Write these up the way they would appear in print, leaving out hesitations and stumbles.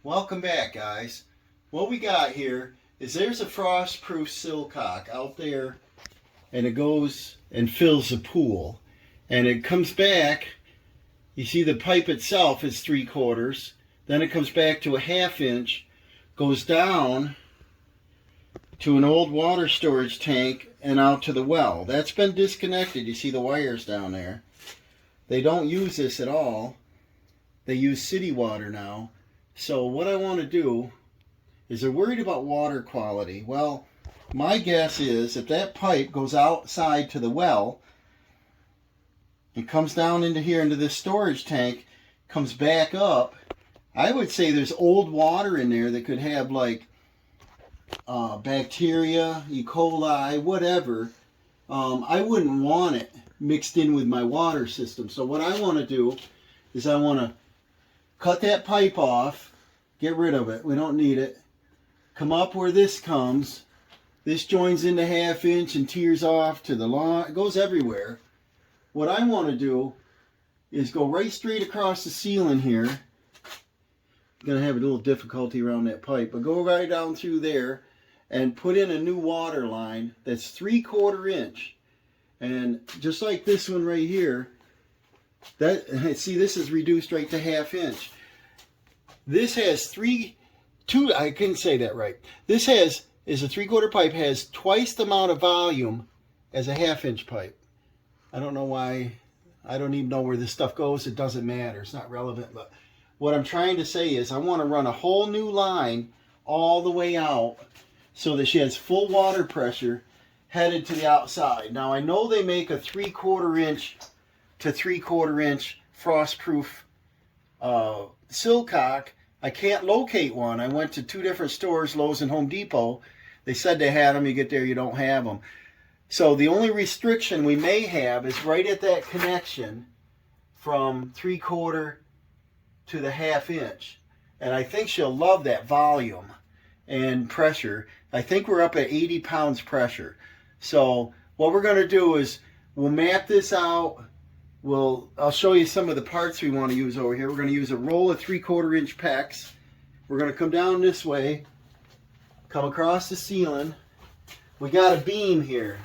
Welcome back, guys. What we got here is there's a Frostproof Sillcock out there, and it goes and fills the pool, and it comes back. You see the pipe itself is 3/4, then it comes back to a 1/2 inch, goes down to an old water storage tank and out to the well. That's been disconnected. You see the wires down there. They don't use this at all. They use city water now. So what I want to do is, they're worried about water quality. Well, my guess is if that pipe goes outside to the well and comes down into here into this storage tank, comes back up, I would say there's old water in there that could have like bacteria, E. coli, whatever. I wouldn't want it mixed in with my water system. So what I want to do is I want to cut that pipe off, get rid of it. We don't need it. Come up where this comes. This joins into 1/2 inch and tears off to the lawn. It goes everywhere. What I want to do is go right straight across the ceiling here. I'm going to have a little difficulty around that pipe, but go right down through there and put in a new water line that's 3/4 inch. And just like this one right here, see, this is reduced right to 1/2 inch. This has I couldn't say that right. This is a 3/4 pipe, has twice the amount of volume as a 1/2 inch pipe. I don't know why. I don't even know where this stuff goes. It doesn't matter. It's not relevant. But what I'm trying to say is I want to run a whole new line all the way out so that she has full water pressure headed to the outside. Now I know they make a 3/4 inch to 3/4 inch Frostproof Sillcock. I can't locate one. I went to 2 different stores, Lowe's and Home Depot. They said they had them. You get there, you don't have them. So the only restriction we may have is right at that connection from 3/4 to the 1/2 inch. And I think she'll love that volume and pressure. I think we're up at 80 pounds pressure. So what we're going to do is we'll map this out. I'll show you some of the parts we want to use over here. We're going to use a roll of 3/4 inch PEX. We're going to come down this way, come across the ceiling. We got a beam here.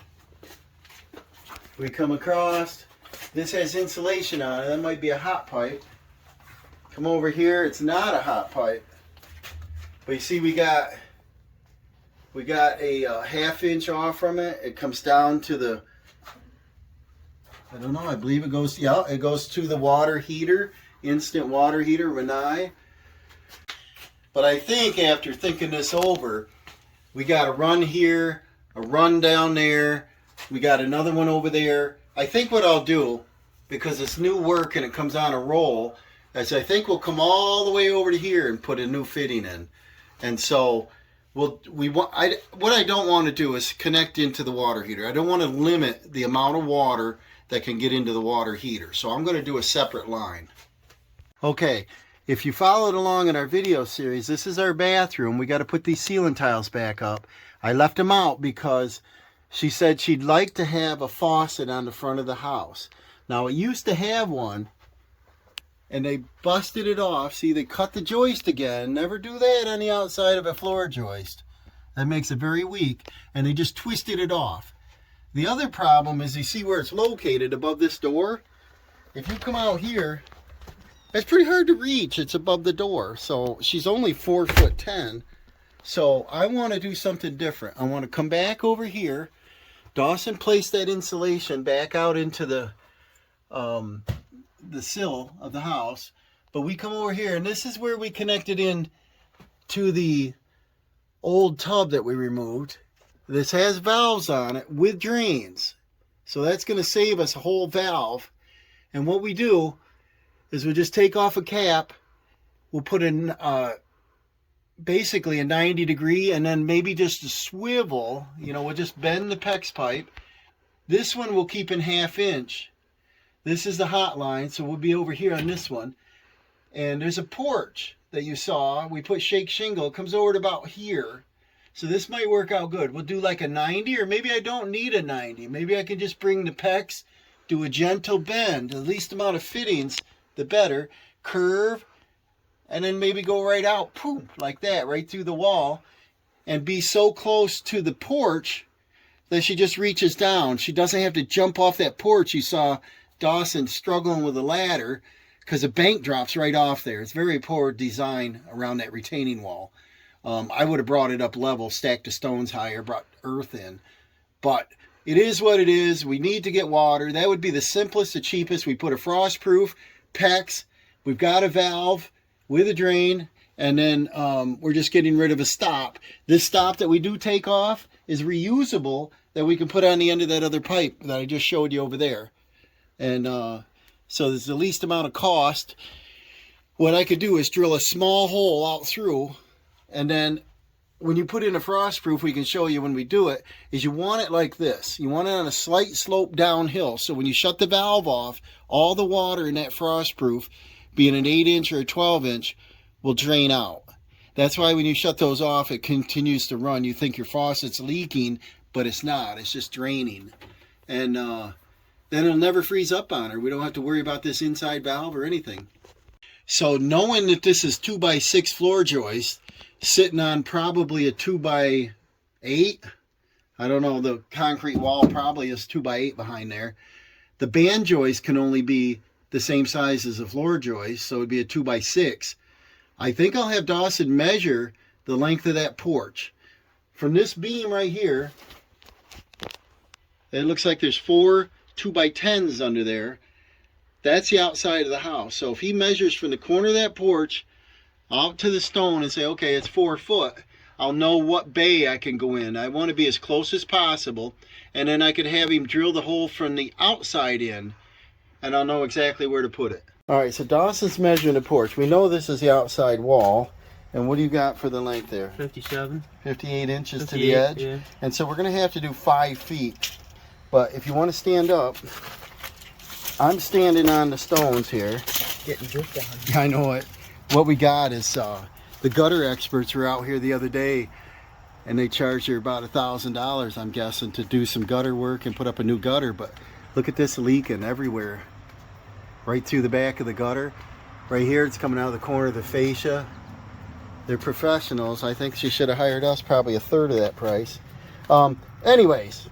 We come across. This has insulation on it. That might be a hot pipe. Come over here. It's not a hot pipe. But you see, we got a 1/2 inch off from it. It comes down to the, I don't know, I believe it goes to the water heater, instant water heater, Renai. But I think after thinking this over, we got a run here, a run down there, we got another one over there. I think what I'll do, because it's new work and it comes on a roll, is I think we'll come all the way over to here and put a new fitting in. And so what I don't want to do is connect into the water heater. I don't want to limit the amount of water that can get into the water heater. So I'm going to do a separate line. Okay, if you followed along in our video series, this is our bathroom. We got to put these ceiling tiles back up. I left them out because she said she'd like to have a faucet on the front of the house. Now, it used to have one, and they busted it off. See, they cut the joist again. Never do that on the outside of a floor joist. That makes it very weak. And they just twisted it off. The other problem is, you see where it's located above this door? If you come out here, it's pretty hard to reach. It's above the door. So she's only 4'10". So I want to do something different. I want to come back over here. Dawson placed that insulation back out into the sill of the house. But we come over here, and this is where we connected in to the old tub that we removed. This has valves on it with drains. So that's going to save us a whole valve. And what we do is we just take off a cap. We'll put in basically a 90 degree, and then maybe just a swivel. We'll just bend the PEX pipe. This one we'll keep in 1/2 inch. This is the hot line, so we'll be over here on this one. And there's a porch that you saw. We put shake shingle. It comes over to about here. So this might work out good. We'll do like a 90, or maybe I don't need a 90. Maybe I can just bring the PEX, do a gentle bend. The least amount of fittings, the better. Curve, and then maybe go right out, poof, like that, right through the wall, and be so close to the porch that she just reaches down. She doesn't have to jump off that porch. You saw Dawson struggling with a ladder because the bank drops right off there. It's very poor design around that retaining wall. I would have brought it up level, stacked the stones higher, brought earth in. But it is what it is. We need to get water. That would be the simplest, the cheapest. We put a Frostproof, PEX. We've got a valve with a drain. And then we're just getting rid of a stop. This stop that we do take off is reusable, that we can put on the end of that other pipe that I just showed you over there. And so there's the least amount of cost. What I could do is drill a small hole out through, and then when you put in a Frostproof, we can show you when we do it, is you want it like this. You want it on a slight slope downhill. So when you shut the valve off, all the water in that Frostproof, being an 8-inch or a 12-inch, will drain out. That's why when you shut those off, it continues to run. You think your faucet's leaking, but it's not. It's just draining. And then it'll never freeze up on her. We don't have to worry about this inside valve or anything. So knowing that this is 2x6 floor joist, sitting on probably a 2x8, I don't know, the concrete wall probably is 2x8 behind there. The band joist can only be the same size as a floor joist, so it'd be a 2x6. I think I'll have Dawson measure the length of that porch. From this beam right here, it looks like there's 4 2x10s under there. That's the outside of the house. So if he measures from the corner of that porch out to the stone and say, okay, it's 4 foot, I'll know what bay I can go in. I want to be as close as possible, and then I could have him drill the hole from the outside in, and I'll know exactly where to put it. All right, so Dawson's measuring the porch. We know this is the outside wall. And what do you got for the length there? 57. 58 inches to the edge. Yeah. And so we're going to have to do 5 feet. But if you want to stand up, I'm standing on the stones here. Getting dripped on. I know it. What we got is the gutter experts were out here the other day, and they charged her about $1,000, I'm guessing, to do some gutter work and put up a new gutter. But look at this leaking everywhere. Right through the back of the gutter. Right here, it's coming out of the corner of the fascia. They're professionals. I think she should have hired us probably a third of that price. Anyways,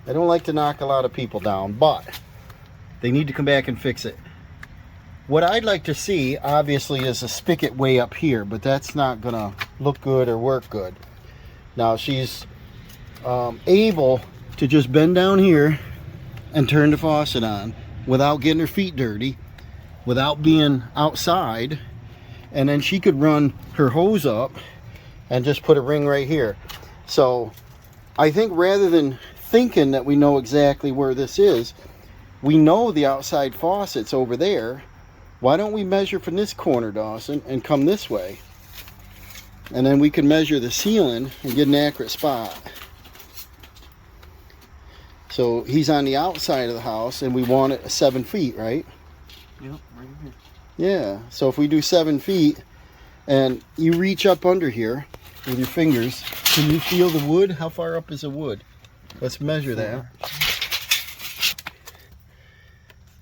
I don't like to knock a lot of people down, but they need to come back and fix it. What I'd like to see, obviously, is a spigot way up here, but that's not going to look good or work good. Now, she's able to just bend down here and turn the faucet on without getting her feet dirty, without being outside, and then she could run her hose up and just put a ring right here. So I think rather than thinking that we know exactly where this is, we know the outside faucet's over there. Why don't we measure from this corner, Dawson, and come this way? And then we can measure the ceiling and get an accurate spot. So he's on the outside of the house, and we want it 7 feet, right? Yep, right here. Yeah, so if we do 7 feet, and you reach up under here with your fingers, can you feel the wood? How far up is the wood? Let's measure that.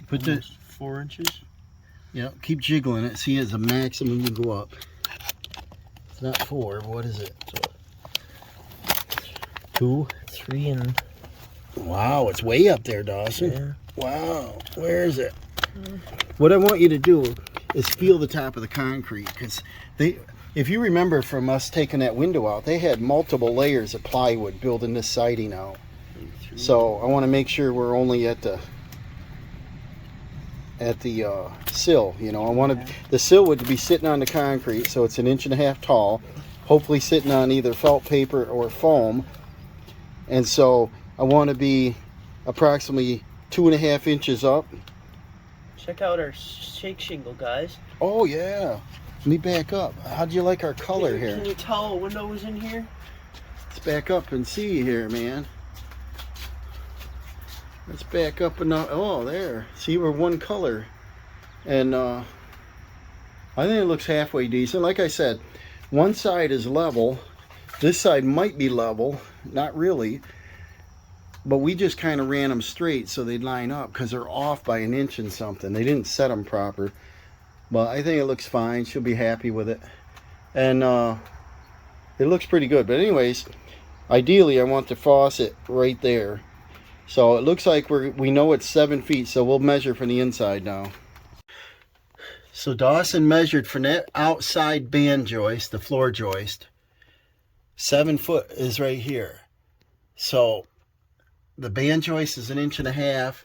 Put the 4 inches. Yeah, keep jiggling it. See, it's a maximum you go up. It's not 4. What is it? 2, 3, and wow, it's way up there, Dawson. yeah. Wow, where is it? What I want you to do is feel the top of the concrete, because if you remember from us taking that window out, they had multiple layers of plywood building this siding out. So I want to make sure we're only at the sill. You know, I want the sill would be sitting on the concrete, so it's 1.5 inches tall, hopefully sitting on either felt paper or foam. And so I want to be approximately 2.5 inches up. Check out our shake shingle, guys. Oh yeah, let me back up. How do you like our color here? Can you tell a window was in here? Let's back up and see here, man. Let's back up and oh, there. See, we're one color, and I think it looks halfway decent. Like I said, one side is level. This side might be level, not really, but we just kind of ran them straight so they'd line up, because they're off by 1 inch and something. They didn't set them proper. But I think it looks fine. She'll be happy with it. And it looks pretty good. But anyways, ideally I want the faucet right there. So it looks like we know it's 7 feet, so we'll measure from the inside now. So Dawson measured from that outside band joist, the floor joist. 7 foot is right here. So the band joist is 1.5 inches.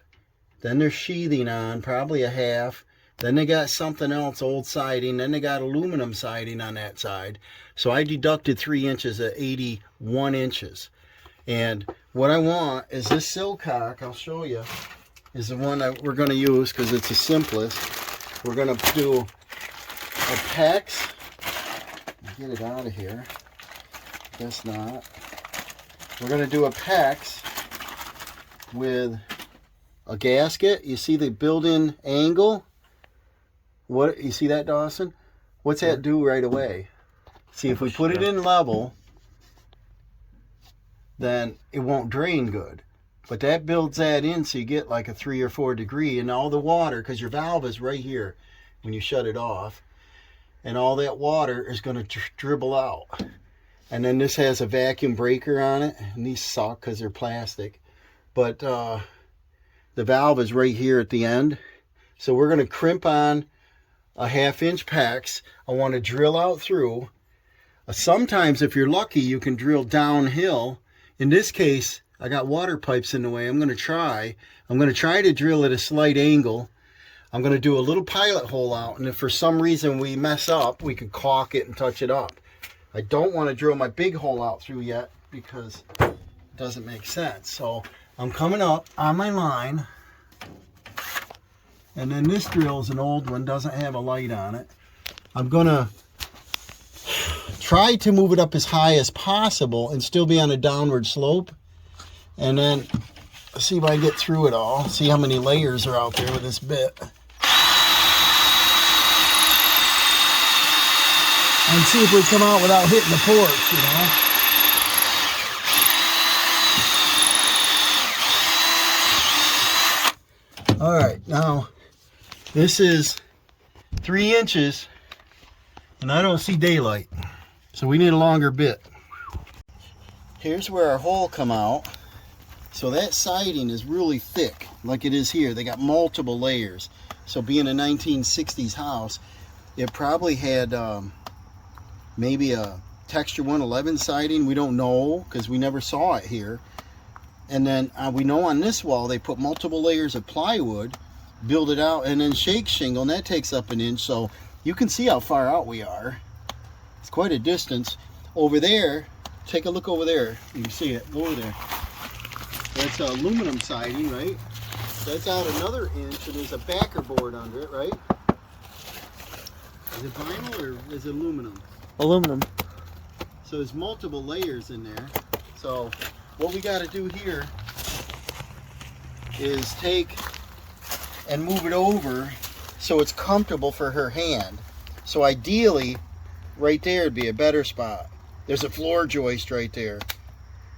Then there's sheathing on, probably a half. Then they got something else, old siding. Then they got aluminum siding on that side. So I deducted 3 inches at 81 inches. And what I want is this Sillcock, I'll show you, is the one that we're going to use because it's the simplest. We're going to do a PEX. Get it out of here. Guess not. We're going to do a PEX with a gasket. You see the built-in angle? What, you see that, Dawson? What's that do right away? See, if we put it in level, then it won't drain good. But that builds that in so you get like a 3 or 4 degree, and all the water, because your valve is right here when you shut it off, and all that water is going to dribble out. And then this has a vacuum breaker on it, and these suck because they're plastic. But the valve is right here at the end. So we're going to crimp on a 1/2 inch PEX. I want to drill out through. Sometimes if you're lucky you can drill downhill. In this case I got water pipes in the way. I'm going to try to drill at a slight angle. I'm going to do a little pilot hole out, and if for some reason we mess up we can caulk it and touch it up. I don't want to drill my big hole out through yet because it doesn't make sense. So I'm coming up on my line. And then this drill is an old one, doesn't have a light on it. I'm going to try to move it up as high as possible and still be on a downward slope. And then see if I can get through it all. See how many layers are out there with this bit. And see if we come out without hitting the porch, you know. All right, now this is 3 inches and I don't see daylight, so we need a longer bit. Here's where our hole come out. So that siding is really thick like it is here. They got multiple layers. So being a 1960s house, it probably had maybe a texture 111 siding. We don't know because we never saw it here. And then we know on this wall they put multiple layers of plywood, build it out, and then shake shingle, and that takes up 1 inch. So you can see how far out we are. It's quite a distance. Over there, take a look over there. You can see it. Go over there. That's aluminum siding, right? That's out another inch, and there's a backer board under it, right? Is it vinyl or is it aluminum? Aluminum. So there's multiple layers in there. So what we got to do here is take and move it over so it's comfortable for her hand. So ideally right there would be a better spot. There's a floor joist right there.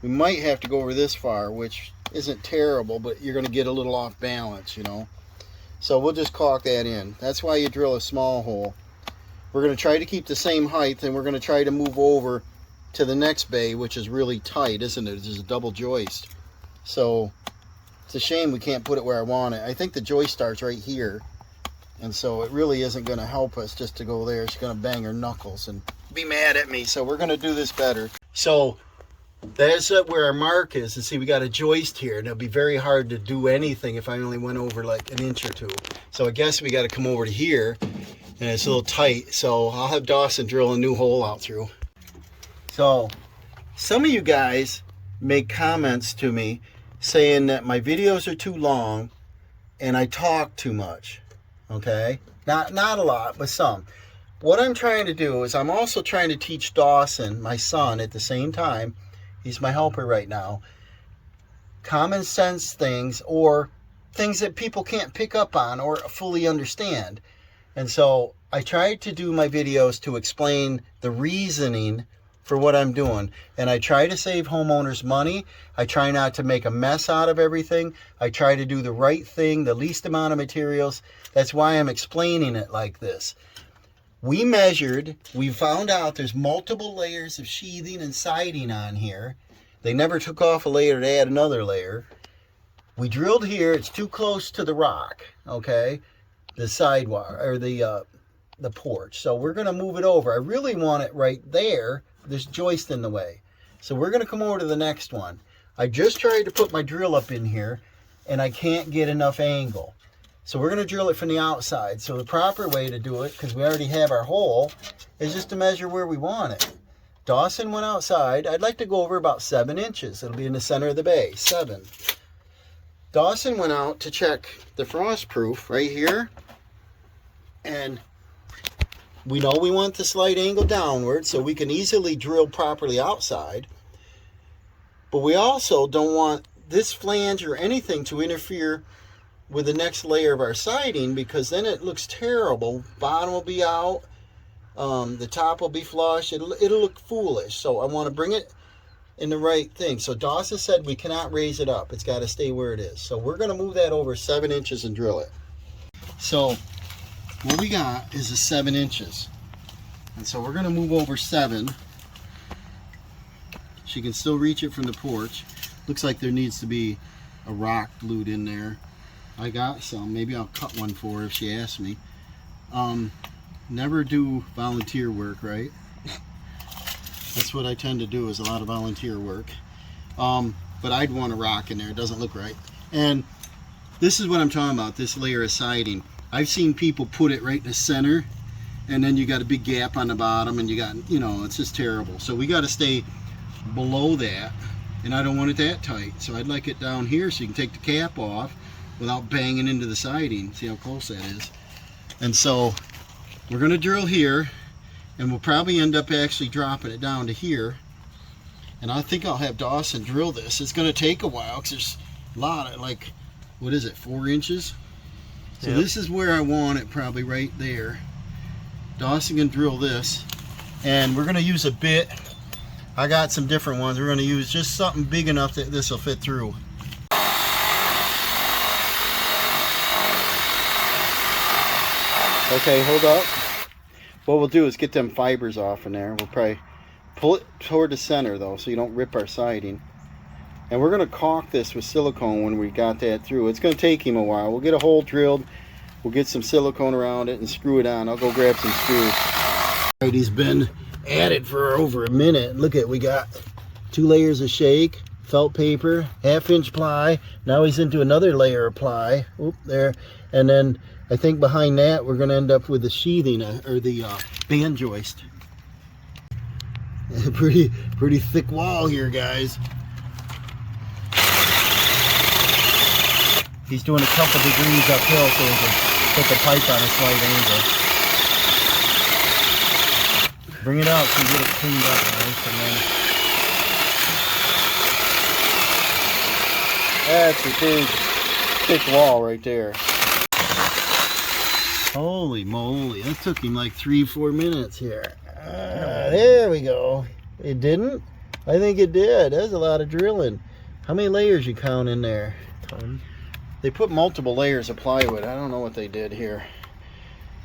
We might have to go over this far, which isn't terrible, but you're going to get a little off balance, you know. So we'll just caulk that in. That's why you drill a small hole. We're going to try to keep the same height, and we're going to try to move over to the next bay, which is really tight, isn't it? There's a double joist. So it's a shame we can't put it where I want it. I think the joist starts right here, and so it really isn't going to help us just to go there. She's going to bang her knuckles and be mad at me. So we're going to do this better. So that's where our mark is. And see, we got a joist here, and it'll be very hard to do anything if I only went over like 1 inch or 2. So I guess we got to come over to here, and it's a little tight. So I'll have Dawson drill a new hole out through. So some of you guys make comments to me saying that my videos are too long and I talk too much. Okay, not a lot, but some. What I'm trying to do is I'm also trying to teach Dawson, my son, at the same time. He's my helper right now. Common sense things, or things that people can't pick up on or fully understand. And so I try to do my videos to explain the reasoning for what I'm doing. And I try to save homeowners money. I try not to make a mess out of everything. I try to do the right thing, the least amount of materials. That's why I'm explaining it like this. We measured, we found out there's multiple layers of sheathing and siding on here. They never took off a layer to add another layer. We drilled here, it's too close to the rock, okay? The sidewalk, or the porch. So we're gonna move it over. I really want it right there. There's joist in the way. So we're gonna come over to the next one. I just tried to put my drill up in here and I can't get enough angle. So we're going to drill it from the outside. So the proper way to do it, because we already have our hole, is just to measure where we want it. Dawson went outside. I'd like to go over about 7 inches. It'll be in the center of the bay, 7. Dawson went out to check the Frostproof right here. And we know we want the slight angle downward so we can easily drill properly outside. But we also don't want this flange or anything to interfere with the next layer of our siding, because then it looks terrible. Bottom will be out, the top will be flush, it'll look foolish. So I want to bring it in the right thing. So Dawson said we cannot raise it up, it's got to stay where it is. So we're going to move that over 7 inches and drill it. So what we got is a 7 inches, and so we're going to move over 7. She can still reach it from the porch. Looks like there needs to be a rock glued in there. I got some. Maybe I'll cut one for her if she asks me. Never do volunteer work, right? That's what I tend to do, is a lot of volunteer work. But I'd want a rock in there. It doesn't look right. And this is what I'm talking about, this layer of siding. I've seen people put it right in the center, and then you got a big gap on the bottom, and you got, you know, it's just terrible. So we got to stay below that, and I don't want it that tight. So I'd like it down here so you can take the cap off without banging into the siding. See how close that is. And so we're going to drill here, and we'll probably end up actually dropping it down to here. And I think I'll have Dawson drill this. It's going to take a while because there's a lot of, like, what is it, 4 inches? So This is where I want it, probably right there. Dawson can drill this, and we're going to use a bit. I got some different ones. We're going to use just something big enough that this will fit through. Okay, hold up. What we'll do is get them fibers off in there. We'll probably pull it toward the center though, so you don't rip our siding. And we're going to caulk this with silicone when we got that through. It's going to take him a while. We'll get a hole drilled. We'll get some silicone around it and screw it on. I'll go grab some screws. All right, he's been at it for over a minute. Look at, we got 2 layers of shake, felt paper, 1/2-inch ply. Now he's into another layer of ply. Oop, there. And then I think behind that we're going to end up with the sheathing, or the band joist. Pretty thick wall here, guys. He's doing a couple degrees uphill so he can put the pipe on a slight angle. Bring it out so you get it cleaned up nice, and then that's a big thick wall right there. Holy moly, that took him like 3-4 minutes here. There we go. It didn't? I think it did. That's a lot of drilling. How many layers you count in there? 10. They put multiple layers of plywood. I don't know what they did here.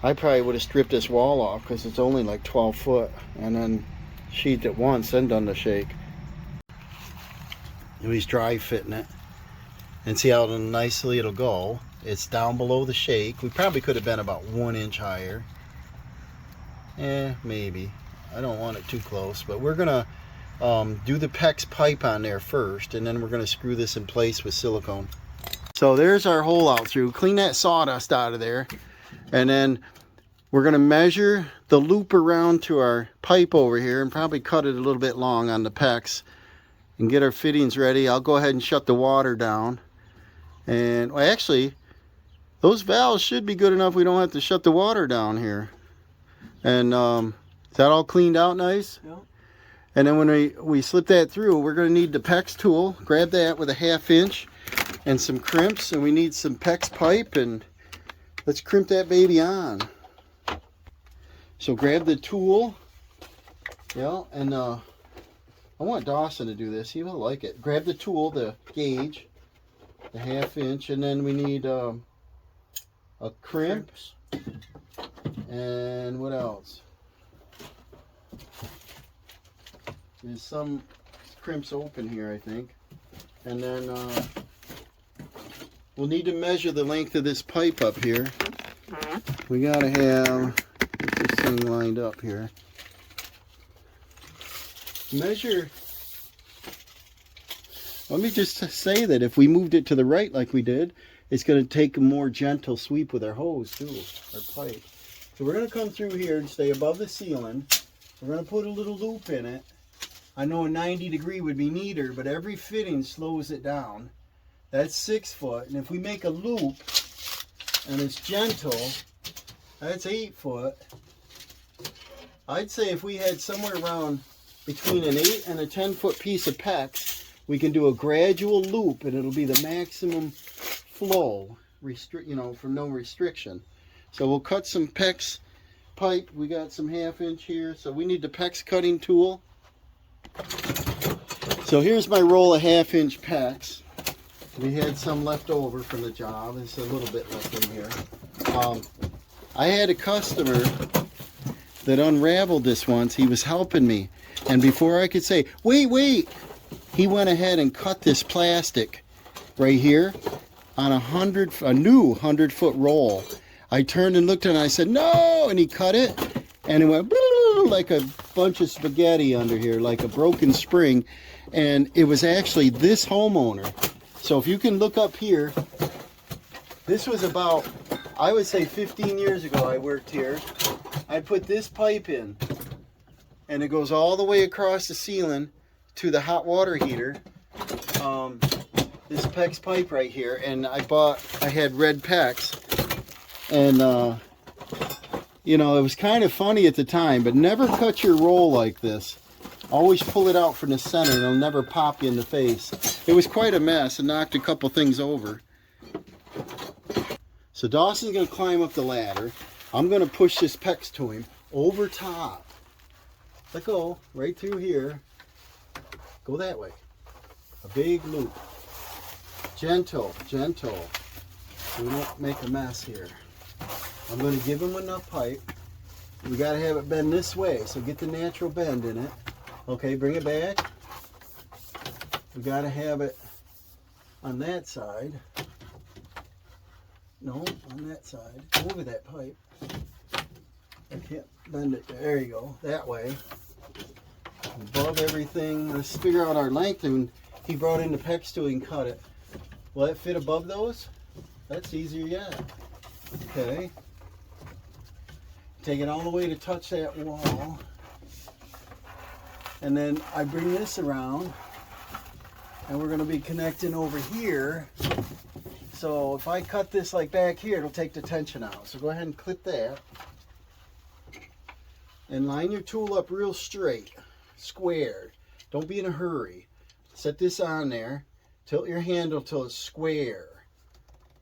I probably would have stripped this wall off because it's only like 12 foot, and then sheathed it once, then done the shake. And he's dry fitting it. And see how nicely it'll go. It's down below the shake. We probably could have been about 1 inch higher. Maybe. I don't want it too close, but we're gonna do the PEX pipe on there first, and then we're gonna screw this in place with silicone. So there's our hole out through. Clean that sawdust out of there, and then we're gonna measure the loop around to our pipe over here and probably cut it a little bit long on the PEX and get our fittings ready. I'll go ahead and shut the water down. And well, actually, those valves should be good enough. We don't have to shut the water down here. And is that all cleaned out nice? Yeah. And then when we slip that through, we're going to need the PEX tool. Grab that with a 1/2 inch and some crimps, and we need some PEX pipe, and let's crimp that baby on. So grab the tool, yeah, and I want Dawson to do this. He will like it. Grab the tool, the gauge, the 1/2 inch, and then we need a crimp. And what else? There's some crimps open here, I think. And then we'll need to measure the length of this pipe up here. We gotta have this thing lined up here. Measure. Let me just say that if we moved it to the right like we did, it's going to take a more gentle sweep with our hose too, our pipe. So we're going to come through here and stay above the ceiling. We're going to put a little loop in it. I know a 90 degree would be neater, but every fitting slows it down. That's 6 foot, and if we make a loop and it's gentle, that's 8 foot. I'd say if we had somewhere around between an 8 and a 10 foot piece of PEX, we can do a gradual loop and it'll be the maximum flow, for no restriction. So we'll cut some PEX pipe. We got some 1/2 inch here, so we need the PEX cutting tool. So here's my roll of 1/2 inch PEX. We had some left over from the job. There's a little bit left in here. I had a customer that unraveled this once. He was helping me, and before I could say, wait, he went ahead and cut this plastic right here on a new 100-foot roll. I turned and looked at it and I said, no, and he cut it, and it went like a bunch of spaghetti under here, like a broken spring, and it was actually this homeowner. So if you can look up here, this was about, I would say 15 years ago I worked here. I put this pipe in, and it goes all the way across the ceiling to the hot water heater. This PEX pipe right here, and I had red PEX, and it was kind of funny at the time, but never cut your roll like this. Always pull it out from the center, and it'll never pop you in the face. It was quite a mess and knocked a couple things over. So Dawson's going to climb up the ladder. I'm going to push this PEX to him over top. Let go, right through here. Go that way. A big loop. Gentle. We don't make a mess here. I'm going to give him enough pipe. We got to have it bend this way, so get the natural bend in it. Okay, bring it back. We got to have it on that side. No, on that side. Over that pipe. I can't bend it. There you go. That way. Above everything. Let's figure out our length. And he brought in the PEX tool and cut it. Will it fit above those? That's easier yet. Okay. Take it all the way to touch that wall. And then I bring this around. And we're going to be connecting over here. So if I cut this like back here, it'll take the tension out. So go ahead and clip that. And line your tool up real straight. Squared. Don't be in a hurry. Set this on there. Tilt your handle till it's square.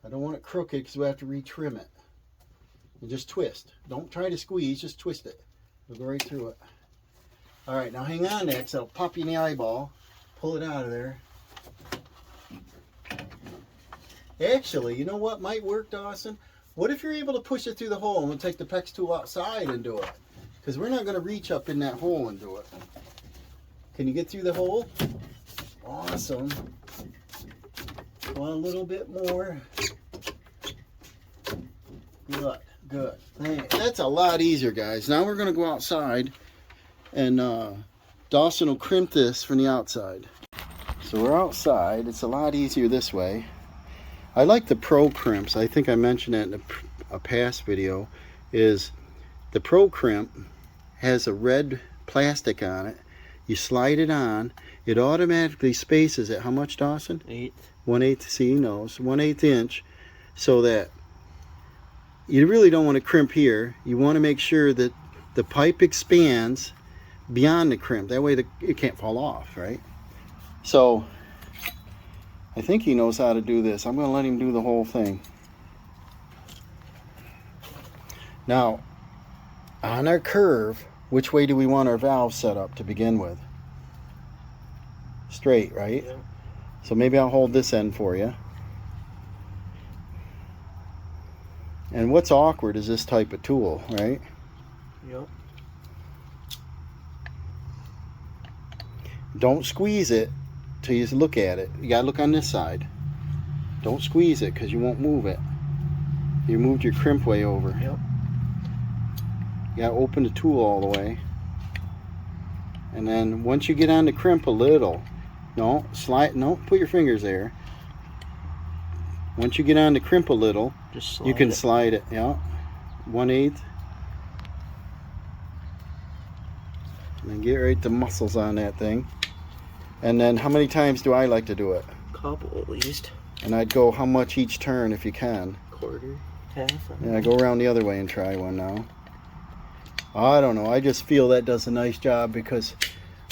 I don't want it crooked because we have to retrim it. And just twist. Don't try to squeeze, just twist it. We'll go right through it. Alright, now hang on there because it'll pop you in the eyeball. Pull it out of there. Actually, you know what might work, Dawson? What if you're able to push it through the hole and we'll take the PEX tool outside and do it? Because we're not going to reach up in that hole and do it. Can you get through the hole? Awesome. Want a little bit more. Good. Hey, that's a lot easier, guys. Now we're going to go outside and Dawson will crimp this from the outside. So we're outside. It's a lot easier this way. I like the Pro crimps. I think I mentioned that in a past video. Is the Pro crimp has a red plastic on it. You slide it on. It automatically spaces it. How much, Dawson? 8. 1/8. See, he knows. 1/8 inch. So that you really don't want to crimp here. You want to make sure that the pipe expands beyond the crimp. That way it can't fall off, right? So I think he knows how to do this. I'm going to let him do the whole thing. Now, on our curve, which way do we want our valve set up to begin with? straight, right? Yep. So maybe I'll hold this end for you. And what's awkward is this type of tool, right? Yep. Don't squeeze it till you look at it. You gotta look on this side. Don't squeeze it because you won't move it. You moved your crimp way over. Yep. You gotta open the tool all the way. And then once you get on the crimp a little, no, slide, no, put your fingers there. Once you get on the crimp a little, Just slide you can it. slide it, yeah. 1/8. And then get right the muscles on that thing. And then how many times do I like to do it? Couple at least. And I'd go how much each turn if you can. Quarter, half. Yeah, go around the other way and try one now. I don't know. I just feel that does a nice job because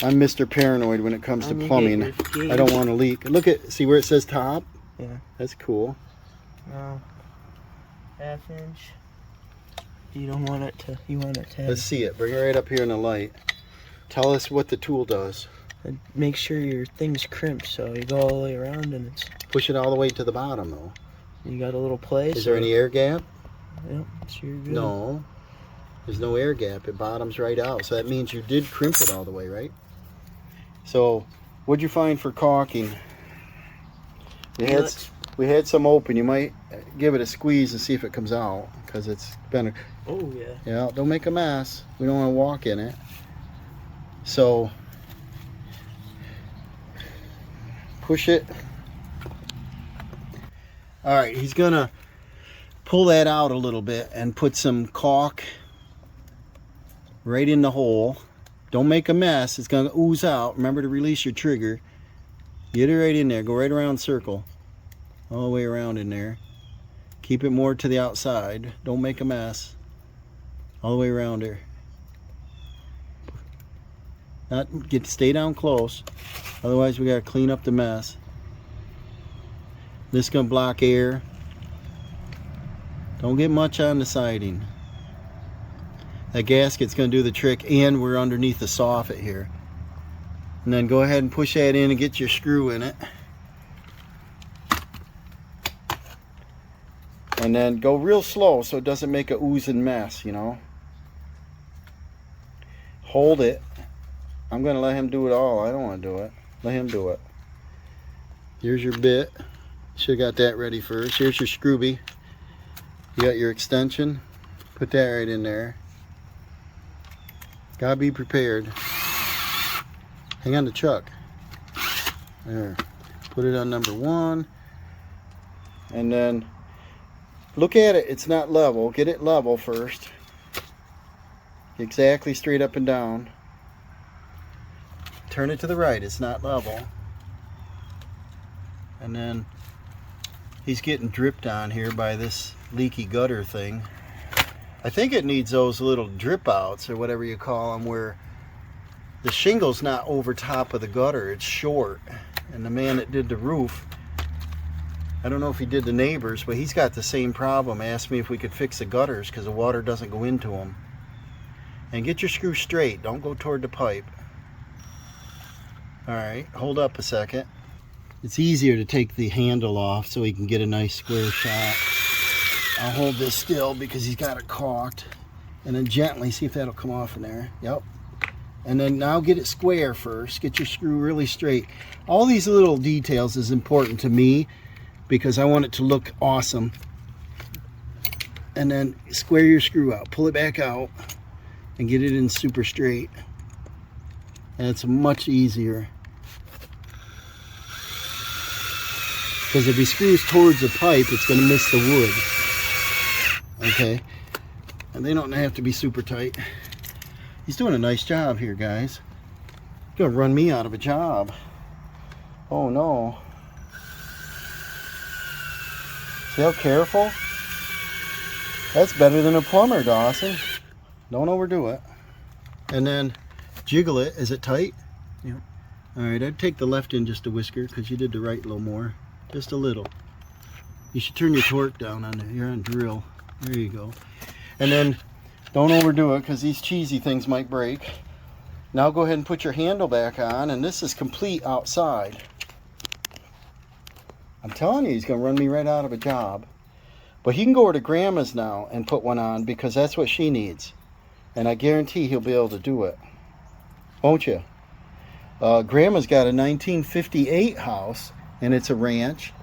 I'm Mr. Paranoid when it comes to plumbing. I don't want to leak. Look at, see where it says top? Yeah. That's cool. No. Half inch. You don't want it to. You want it to. Let's see it. Bring it right up here in the light. Tell us what the tool does. And make sure your thing's crimped, so you go all the way around and it's. Push it all the way to the bottom though. You got a little place. Is there any air gap? Yep. So you're good. No. There's no air gap. It bottoms right out. So that means you did crimp it all the way, right? So, what'd you find for caulking? We had some open. You might give it a squeeze and see if it comes out, because it's been a, Oh yeah. yeah, don't make a mess. We don't want to walk in it. So push it. All right, he's gonna pull that out a little bit and put some caulk right in the hole. Don't make a mess. It's gonna ooze out. Remember to release your trigger. Get it right in there. Go right around circle. All the way around in there. Keep it more to the outside. Don't make a mess. All the way around there. Stay down close. Otherwise we gotta clean up the mess. This is gonna block air. Don't get much on the siding. That gasket's gonna do the trick, and we're underneath the soffit here. And then go ahead and push that in and get your screw in it. And then go real slow so it doesn't make a oozing mess, you know. Hold it. I'm gonna let him do it all. I don't want to do it. Let him do it. Here's your bit. Should have got that ready first. Here's your screwby. You got your extension. Put that right in there. Gotta be prepared. Hang on to Chuck. There. Put it on number 1. And then look at it. It's not level. Get it level first. Exactly straight up and down. Turn it to the right. It's not level. And then he's getting dripped on here by this leaky gutter thing. I think it needs those little drip outs or whatever you call them, where the shingle's not over top of the gutter. It's short. And the man that did the roof, I don't know if he did the neighbors, but he's got the same problem. Asked me if we could fix the gutters because the water doesn't go into them. And get your screw straight. Don't go toward the pipe. Alright, hold up a second. It's easier to take the handle off so he can get a nice square shot. I'll hold this still because he's got it caulked. And then gently see if that'll come off in there. Yep. And then now get it square first. Get your screw really straight. All these little details is important to me because I want it to look awesome. And then square your screw out. Pull it back out and get it in super straight. And it's much easier. Because if he screws towards the pipe, it's going to miss the wood. Okay? And they don't have to be super tight. He's doing a nice job here, guys. He's going to run me out of a job. Oh, no. See how careful? That's better than a plumber, Dawson. Don't overdo it. And then jiggle it. Is it tight? Yep. Alright, I'd take the left in just a whisker because you did the right a little more. Just a little. You should turn your torque down on there. You're on drill. There you go. And then don't overdo it because these cheesy things might break. Now go ahead and put your handle back on, and this is complete outside. I'm telling you, he's going to run me right out of a job. But he can go over to Grandma's now and put one on because that's what she needs. And I guarantee he'll be able to do it. Won't you? Grandma's got a 1958 house, and it's a ranch.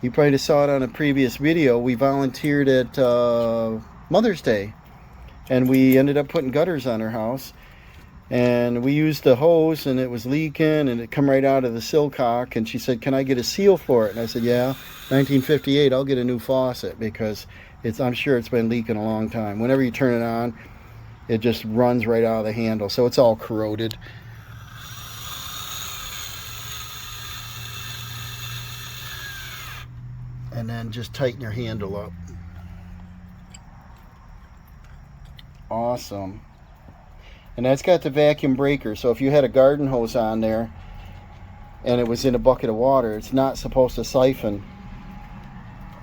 You probably saw it on a previous video. We volunteered at Mother's Day, and we ended up putting gutters on her house. And we used the hose, and it was leaking, and it come right out of the sillcock. And she said, "Can I get a seal for it?" And I said, "Yeah, 1958. I'll get a new faucet because I'm sure it's been leaking a long time. Whenever you turn it on, it just runs right out of the handle, so it's all corroded." And then just tighten your handle up. Awesome. And that's got the vacuum breaker, so if you had a garden hose on there and it was in a bucket of water, it's not supposed to siphon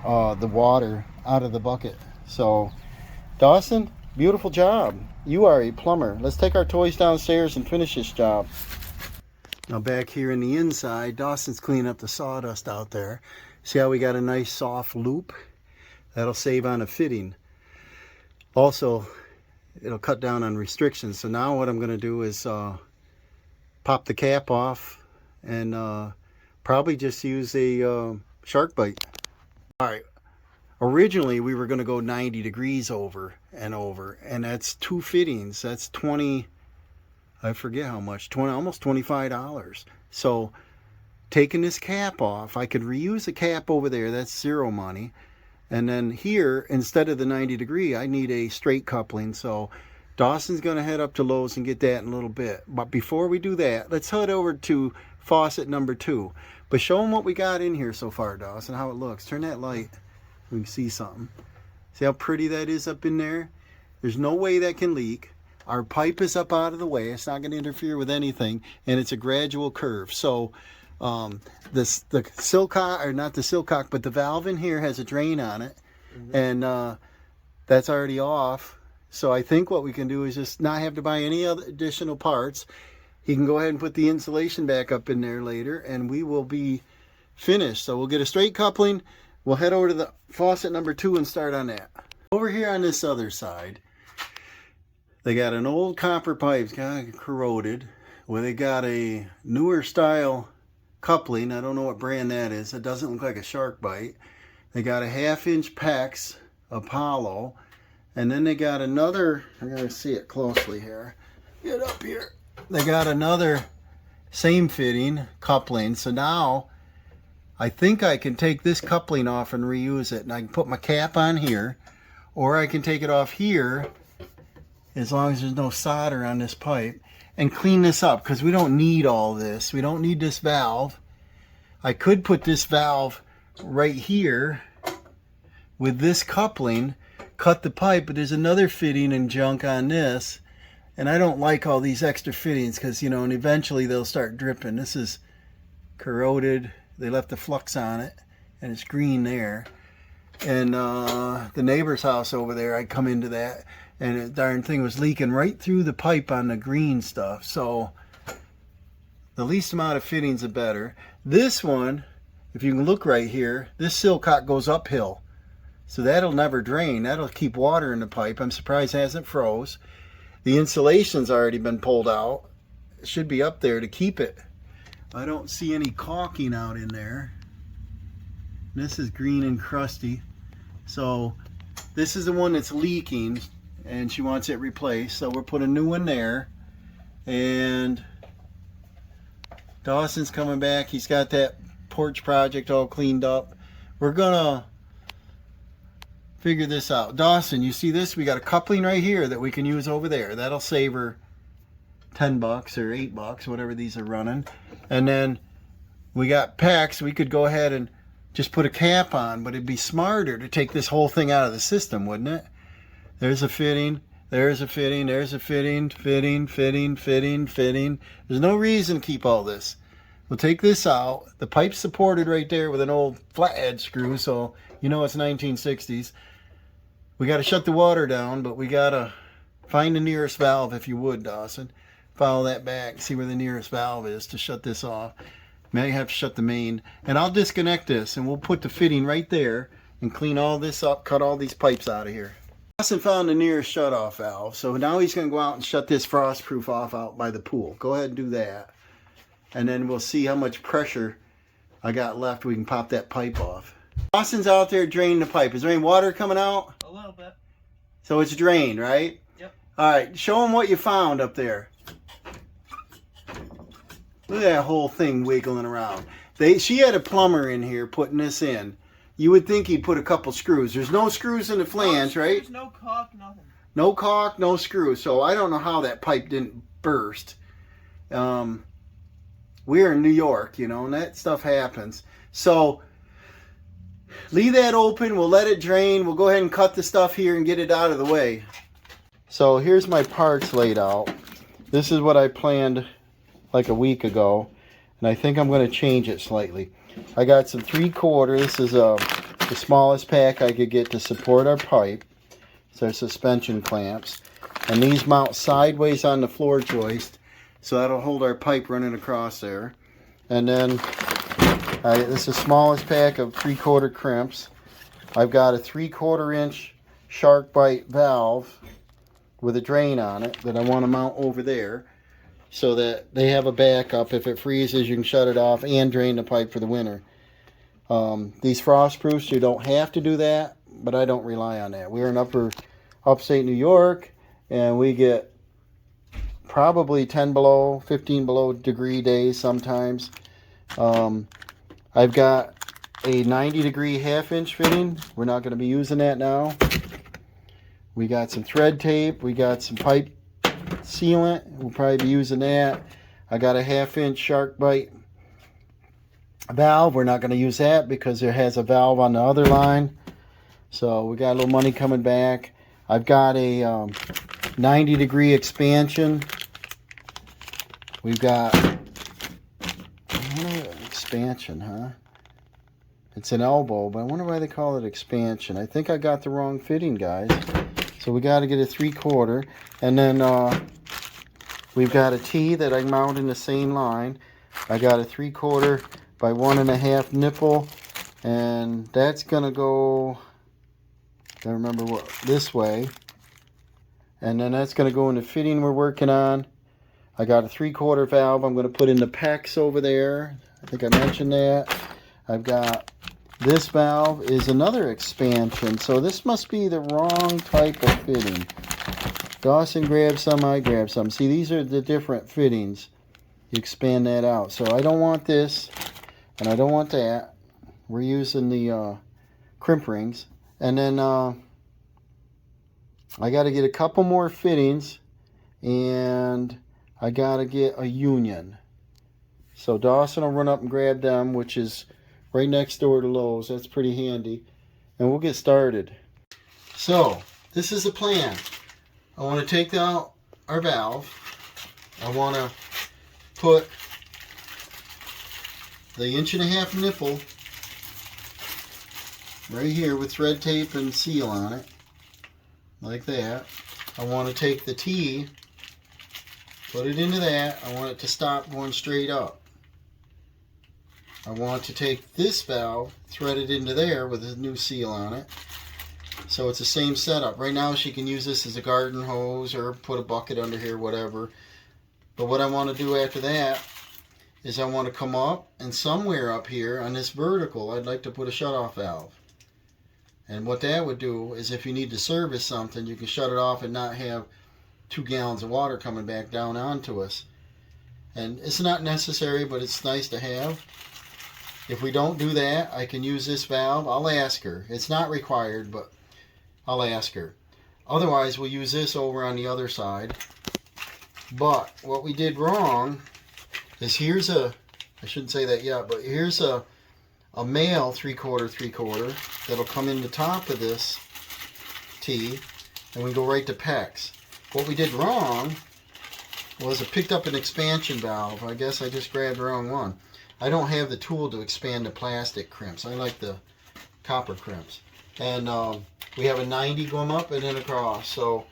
the water out of the bucket. So Dawson, beautiful job. You are a plumber. Let's take our toys downstairs and finish this job. Now back here in the inside, Dawson's cleaning up the sawdust out there. See how we got a nice soft loop? That'll save on a fitting. Also, it'll cut down on restrictions. So now what I'm going to do is pop the cap off and probably just use a shark bite. All right. Originally, we were going to go 90 degrees over, and that's 2 fittings. That's 20, I forget how much, almost $25. So taking this cap off, I could reuse the cap over there. That's zero money. And then here, instead of the 90 degree, I need a straight coupling. So Dawson's going to head up to Lowe's and get that in a little bit. But before we do that, let's head over to faucet number 2. But show them what we got in here so far, Dawson, how it looks. Turn that light so we can see something. See how pretty that is up in there? There's no way that can leak. Our pipe is up out of the way. It's not going to interfere with anything. And it's a gradual curve. So the sillcock, or not the sillcock, but the valve in here has a drain on it. And that's already off. So I think what we can do is just not have to buy any other additional parts. He can go ahead and put the insulation back up in there later, and we will be finished. So we'll get a straight coupling. We'll head over to the faucet number 2 and start on that. Over here on this other side, they got an old copper pipe, it's kind of corroded, where they got a newer style coupling. I don't know what brand that is. It doesn't look like a shark bite. They got a 1/2-inch PEX Apollo, and then they got another, I'm going to see it closely here. Get up here. They got another same fitting coupling. So now I think I can take this coupling off and reuse it, and I can put my cap on here, or I can take it off here as long as there's no solder on this pipe, and clean this up, because we don't need all this. We don't need this valve. I could put this valve right here with this coupling, cut the pipe, but there's another fitting and junk on this, and I don't like all these extra fittings because, you know, and eventually they'll start dripping. This is corroded. They left the flux on it, and it's green there. And the neighbor's house over there, I come into that, and the darn thing was leaking right through the pipe on the green stuff. So the least amount of fittings, the better. This one, if you can look right here, this sillcock goes uphill. So that'll never drain. That'll keep water in the pipe. I'm surprised it hasn't froze. The insulation's already been pulled out. It should be up there to keep it. I don't see any caulking out in there. This is green and crusty. So this is the one that's leaking, and she wants it replaced. So we'll put a new one there. And Dawson's coming back. He's got that porch project all cleaned up. We're gonna figure this out. Dawson, you see this? We got a coupling right here that we can use over there. That'll save her $10 or $8, whatever these are running. And then we got PEX. We could go ahead and just put a cap on, but it'd be smarter to take this whole thing out of the system, wouldn't it? There's a fitting, there's a fitting, there's a fitting, fitting, fitting, fitting, fitting. There's no reason to keep all this. We'll take this out. The pipe's supported right there with an old flathead screw, so you know it's 1960s. We got to shut the water down, but we got to find the nearest valve, if you would, Dawson. follow that back, see where the nearest valve is to shut this off. May have to shut the main, and I'll disconnect this and we'll put the fitting right there and clean all this up, cut all these pipes out of here. Dawson found the nearest shut-off valve, so now he's going to go out and shut this Frostproof off out by the pool. Go ahead and do that, and then we'll see how much pressure I got left. We can pop that pipe off. Dawson's out there draining the pipe. Is there any water coming out? A little bit. So it's drained, right? Yep. All right, show him what you found up there. Look at that whole thing wiggling around. She had a plumber in here putting this in. You would think he'd put a couple screws. There's no screws in the flange, right? There's no caulk, nothing. No caulk, no screws. So I don't know how that pipe didn't burst. We're in New York, you know, and that stuff happens. So leave that open. We'll let it drain. We'll go ahead and cut the stuff here and get it out of the way. So here's my parts laid out. This is what I planned like a week ago, and I think I'm going to change it slightly. I got some 3/4. This is the smallest pack I could get to support our pipe. So suspension clamps, and these mount sideways on the floor joist, so that'll hold our pipe running across there. And then this is the smallest pack of 3/4 crimps. I've got a 3/4 inch shark bite valve with a drain on it that I want to mount over there, so that they have a backup. If it freezes, you can shut it off and drain the pipe for the winter. These Frostproofs, you don't have to do that, but I don't rely on that. We're in upstate New York, and we get probably 10 below, 15 below degree days sometimes. I've got a 90-degree half-inch fitting. We're not going to be using that now. We got some thread tape. We got some pipe sealant. We'll probably be using that. I got a 1/2-inch shark bite valve. We're not going to use that because it has a valve on the other line. So we got a little money coming back. I've got a 90-degree expansion. We've got expansion, huh? It's an elbow, but I wonder why they call it expansion. I think I got the wrong fitting, guys. So we got to get a 3/4, and then we've got a T that I mount in the same line. I got a 3/4 by 1.5 nipple, and that's gonna go, I remember what, this way, and then that's gonna go in the fitting we're working on. I got a 3/4 valve I'm gonna put in the PEX over there. I think I mentioned that. I've got this valve is another expansion, so this must be the wrong type of fitting. Dawson grabbed some, I grabbed some. See, these are the different fittings. You expand that out. So I don't want this, and I don't want that. We're using the crimp rings. And then I got to get a couple more fittings, and I got to get a union. So Dawson will run up and grab them, which is right next door to Lowe's. That's pretty handy. And we'll get started. So, this is the plan. I want to take out our valve. I want to put the 1.5-inch nipple right here with thread tape and seal on it. Like that. I want to take the T, put it into that. I want it to stop going straight up. I want to take this valve, thread it into there with a new seal on it. So it's the same setup. Right now she can use this as a garden hose or put a bucket under here, whatever. But what I want to do after that is I want to come up, and somewhere up here on this vertical I'd like to put a shut-off valve. And what that would do is if you need to service something, you can shut it off and not have 2 gallons of water coming back down onto us. And it's not necessary, but it's nice to have. If we don't do that, I can use this valve. I'll ask her. It's not required, but I'll ask her. Otherwise, we'll use this over on the other side. But what we did wrong is here's a, I shouldn't say that yet, but here's a male 3/4 that'll come in the top of this T, and we go right to PEX. What we did wrong was I picked up an expansion valve. I guess I just grabbed the wrong one. I don't have the tool to expand the plastic crimps. I like the copper crimps. And we have a 90 going up and then across. So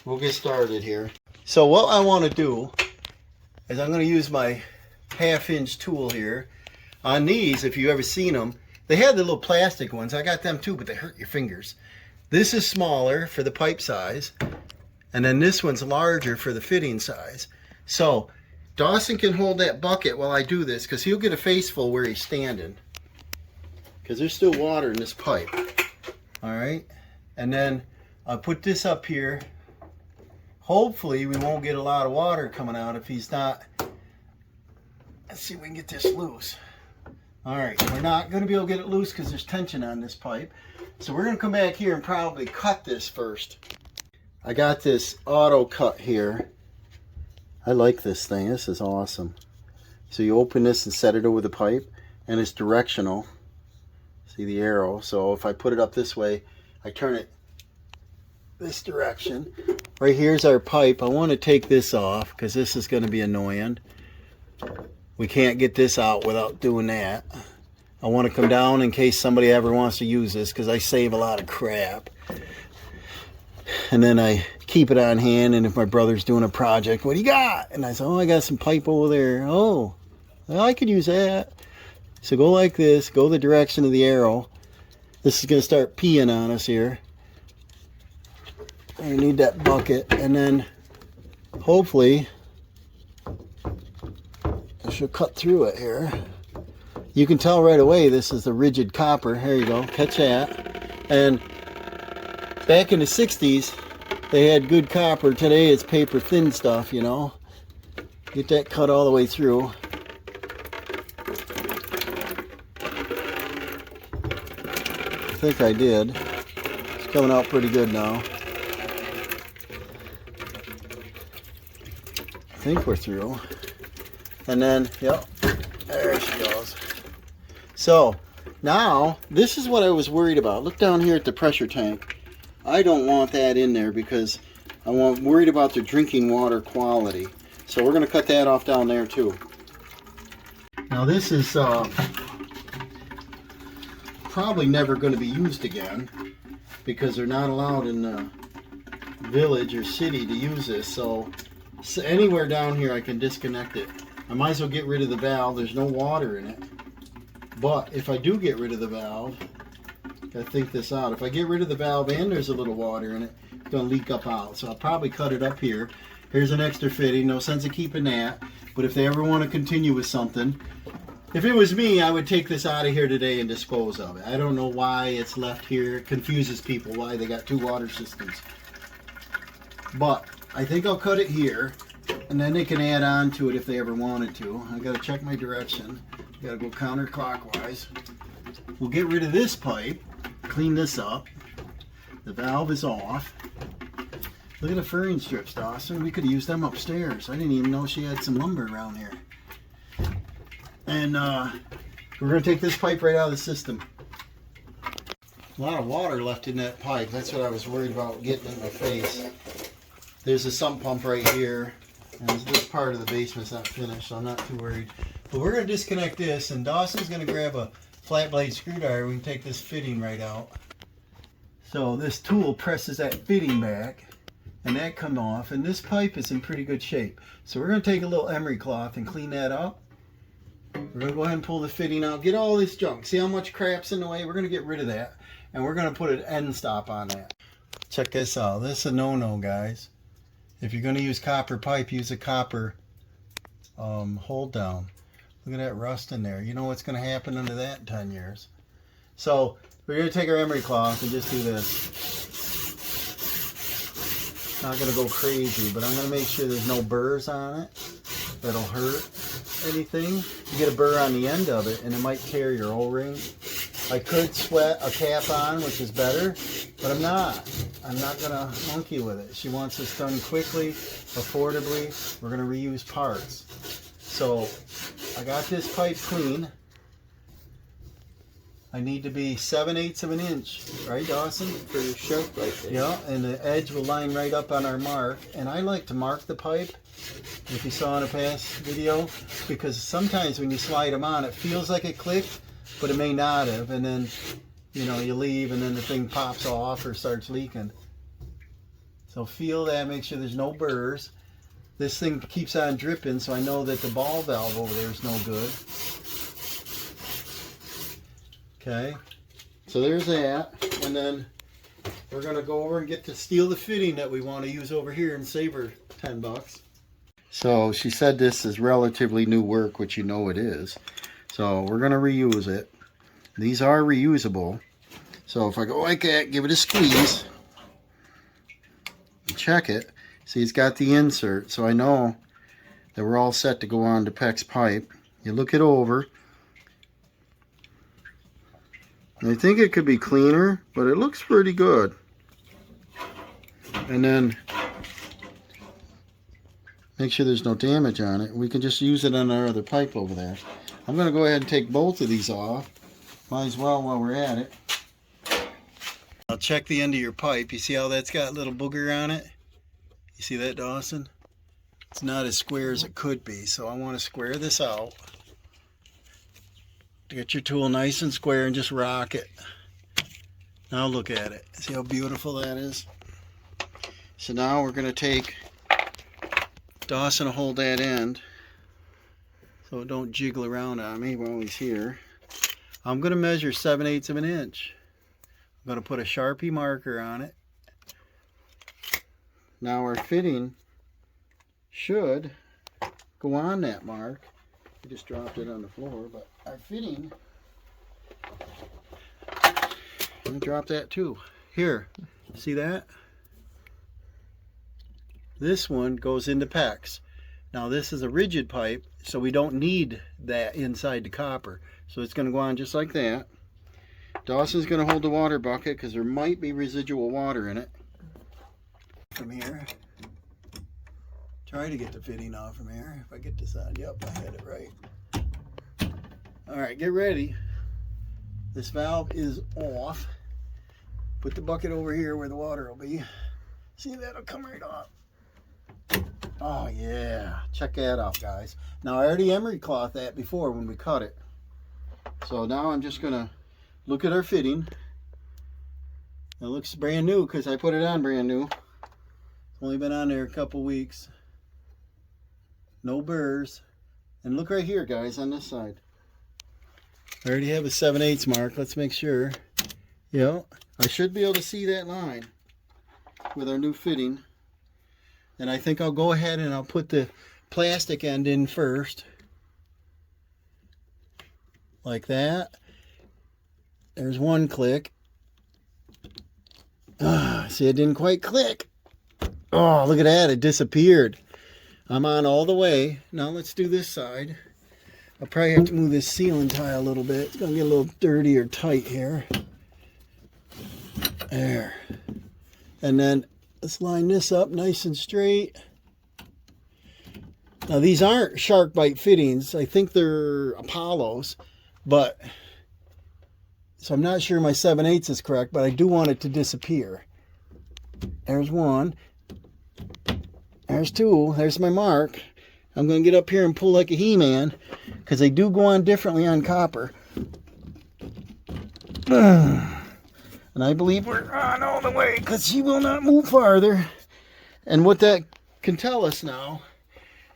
we'll get started here. So what I want to do is I'm going to use my 1/2-inch tool here. On these, if you've ever seen them, they had the little plastic ones. I got them too, but they hurt your fingers. This is smaller for the pipe size, and then this one's larger for the fitting size. So Dawson can hold that bucket while I do this, because he'll get a face full where he's standing, because there's still water in this pipe. All right, and then I'll put this up here. Hopefully we won't get a lot of water coming out if he's not. Let's see if we can get this loose. All right, we're not going to be able to get it loose because there's tension on this pipe. So we're going to come back here and probably cut this first. I got this auto cut here. I like this thing. This is awesome. So you open this and set it over the pipe, and it's directional. See the arrow? So if I put it up this way, I turn it this direction. Right here's our pipe. I want to take this off because this is going to be annoying. We can't get this out without doing that. I want to come down in case somebody ever wants to use this, because I save a lot of crap. And then I keep it on hand, and if my brother's doing a project, what do you got? And I say, oh, I got some pipe over there. Oh, well, I could use that. So go like this, go the direction of the arrow. This is going to start peeing on us here. We need that bucket, and then hopefully I should cut through it here. You can tell right away this is the rigid copper. Here you go, catch that. And back in the 60s they had good copper. Today it's paper thin stuff, you know. Get that cut all the way through. I think I did. It's coming out pretty good now. I think we're through. And then, yep, there she goes. So now this is what I was worried about. Look down here at the pressure tank. I don't want that in there because I'm worried about the drinking water quality. So we're going to cut that off down there too. Now this is probably never going to be used again because they're not allowed in the village or city to use this. So anywhere down here I can disconnect it. I might as well get rid of the valve. There's no water in it. But if I do get rid of the valve, gotta think this out. If I get rid of the valve and there's a little water in it, it's gonna leak up out. So I'll probably cut it up here. Here's an extra fitting. No sense of keeping that. But if they ever want to continue with something, if it was me, I would take this out of here today and dispose of it. I don't know why it's left here. It confuses people why they got two water systems. But I think I'll cut it here, and then they can add on to it if they ever wanted to. I gotta check my direction. Gotta go counterclockwise. We'll get rid of this pipe, clean this up. The valve is off. Look at the furring strips, Dawson. We could have used them upstairs. I didn't even know she had some lumber around here. And we're gonna take this pipe right out of the system. A lot of water left in that pipe. That's what I was worried about getting in my face. There's a sump pump right here. And this part of the basement's not finished, so I'm not too worried. But we're going to disconnect this, and Dawson's going to grab a flat blade screwdriver. We can take this fitting right out. So this tool presses that fitting back, and that comes off. And this pipe is in pretty good shape. So we're going to take a little emery cloth and clean that up. We're going to go ahead and pull the fitting out. Get all this junk. See how much crap's in the way? We're going to get rid of that. And we're going to put an end stop on that. Check this out. This is a no-no, guys. If you're going to use copper pipe, use a copper hold down. Look at that rust in there. You know what's going to happen under that in 10 years. So we're going to take our emery cloth and just do this. Not going to go crazy, but I'm going to make sure there's no burrs on it that'll hurt anything. You get a burr on the end of it and it might tear your O-ring. I could sweat a cap on, which is better, but I'm not. I'm not going to monkey with it. She wants this done quickly, affordably. We're going to reuse parts. So I got this pipe clean. I need to be 7/8 of an inch, right, Dawson? Pretty sharp right there. Yeah, and the edge will line right up on our mark. And I like to mark the pipe, if you saw in a past video, because sometimes when you slide them on, it feels like it clicked, but it may not have. And then, you know, you leave and then the thing pops off or starts leaking. So feel that, make sure there's no burrs. this thing keeps on dripping, so I know that the ball valve over there is no good. Okay, so there's that. And then we're going to go over and get to steal the fitting that we want to use over here and save her 10 bucks. So she said this is relatively new work, which you know it is. So we're going to reuse it. These are reusable. So if I go like that, give it a squeeze, check it. See, it's got the insert, so I know that we're all set to go on to PEX pipe. You look it over. I think it could be cleaner, but it looks pretty good. And then make sure there's no damage on it. We can just use it on our other pipe over there. I'm going to go ahead and take both of these off. Might as well while we're at it. I'll check the end of your pipe. You see how that's got a little booger on it? You see that, Dawson? It's not as square as it could be, so I want to square this out. Get your tool nice and square and just rock it. Now look at it. See how beautiful that is? So now we're going to take, Dawson will hold that end so it don't jiggle around on me while he's here. I'm going to measure 7/8 of an inch. I'm going to put a Sharpie marker on it. Now our fitting should go on that mark. I just dropped it on the floor, but our fitting, I'm going to drop that too. Here, see that? This one goes into PEX. Now this is a rigid pipe, so we don't need that inside the copper. So it's going to go on just like that. Dawson's going to hold the water bucket because there might be residual water in it. From here. Try to get the fitting off from here. If I get this on, yep, I had it right. Alright, get ready. This valve is off. Put the bucket over here where the water will be. See, that'll come right off. Oh yeah, check that out, guys. Now I already emery cloth that before when we cut it. So now I'm just gonna look at our fitting. It looks brand new because I put it on brand new. It's only been on there a couple weeks. No burrs. And look right here, guys, on this side. I already have a 7/8 mark. Let's make sure. Yeah, I should be able to see that line with our new fitting. And I think I'll go ahead and I'll put the plastic end in first. Like that. There's one click. See, it didn't quite click. Oh, look at that. It disappeared. I'm on all the way. Now let's do this side. I'll probably have to move this ceiling tile a little bit. It's going to get a little dirty or tight here. There. And then let's line this up nice and straight. Now these aren't shark bite fittings. I think they're Apollos. But, so I'm not sure my 7/8 is correct, but I do want it to disappear. There's one. There's two. There's my mark. I'm going to get up here and pull like a He-Man because they do go on differently on copper. And I believe we're on all the way because she will not move farther. And what that can tell us now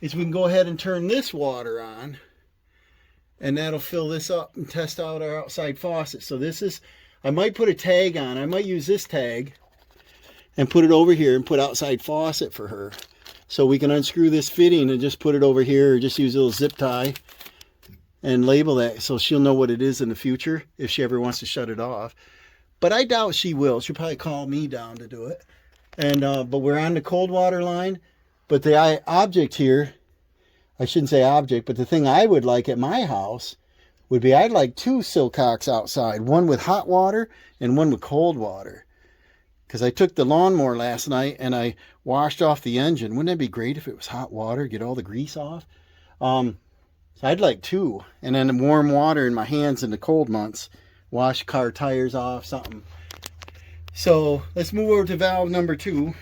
is we can go ahead and turn this water on. And that'll fill this up and test out our outside faucet. So this is, I might put a tag on. I might use this tag and put it over here and put outside faucet for her. So we can unscrew this fitting and just put it over here or just use a little zip tie and label that so she'll know what it is in the future if she ever wants to shut it off. But I doubt she will. She'll probably call me down to do it. And but we're on the cold water line. But the object here, I shouldn't say object, but the thing I would like at my house would be I'd like 2 Sillcocks outside. One with hot water and one with cold water. Because I took the lawnmower last night and I washed off the engine. Wouldn't that be great if it was hot water? Get all the grease off. So I'd like 2. And then warm water in my hands in the cold months. Wash car tires off, something. So let's move over to valve number 2.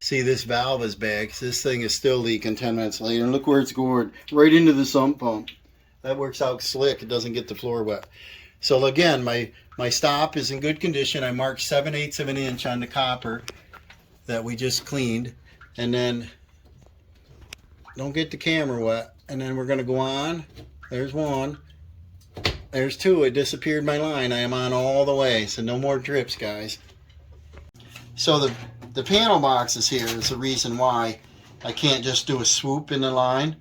See, this valve is bad because this thing is still leaking 10 minutes later. And look where it's going, right into the sump pump. That works out slick. It doesn't get the floor wet. So again, my stop is in good condition. I marked 7/8 of an inch on the copper that we just cleaned. And then Don't get the camera wet. And then we're going to go on. There's one. There's two. It disappeared my line. I am on all the way. So no more drips, guys. So the panel boxes here is the reason why I can't just do a swoop in the line.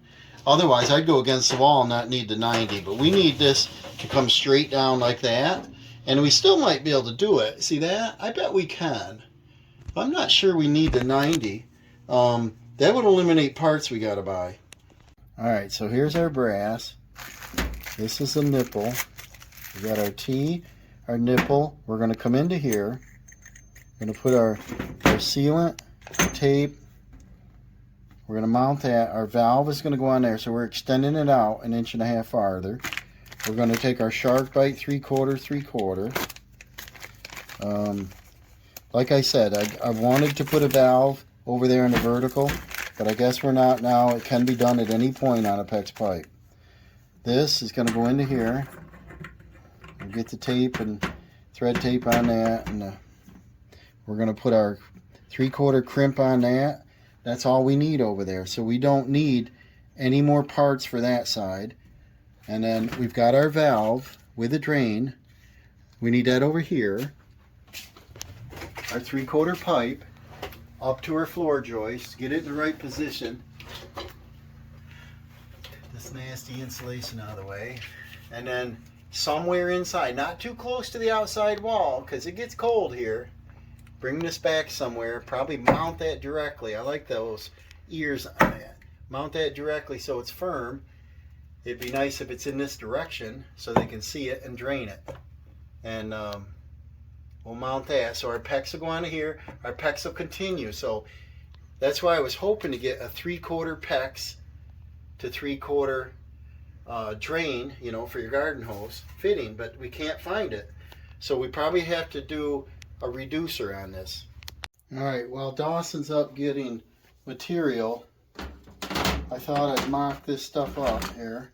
Otherwise, I'd go against the wall and not need the 90. But we need this to come straight down like that. And we still might be able to do it. See that? I bet we can. But I'm not sure we need the 90. That would eliminate parts we got to buy. Alright, so here's our brass. This is the nipple. We got our T, our nipple. We're going to come into here. We're going to put our sealant, tape. We're going to mount that. Our valve is going to go on there, so we're extending it out 1.5 inches farther. We're going to take our shark bite 3/4. Like I said, I wanted to put a valve over there in the vertical, but I guess we're not now. It can be done at any point on a PEX pipe. This is going to go into here. We'll get the tape and thread tape on that, and we're going to put our 3/4 crimp on that. That's all we need over there. So we don't need any more parts for that side. And then we've got our valve with a drain. We need that over here. Our 3/4 pipe up to our floor joist. Get it in the right position. This nasty insulation out of the way. And then somewhere inside, not too close to the outside wall because it gets cold here. Bring this back somewhere. Probably mount that directly. I like those ears on that. Mount that directly so it's firm. It'd be nice if it's in this direction so they can see it and drain it. And we'll mount that. So our PEX will go on here. Our PEX will continue. So that's why I was hoping to get a 3/4 PEX to 3/4 drain, you know, for your garden hose fitting, but we can't find it. So we probably have to do a reducer on this. Alright, while Dawson's up getting material, I thought I'd mock this stuff up here.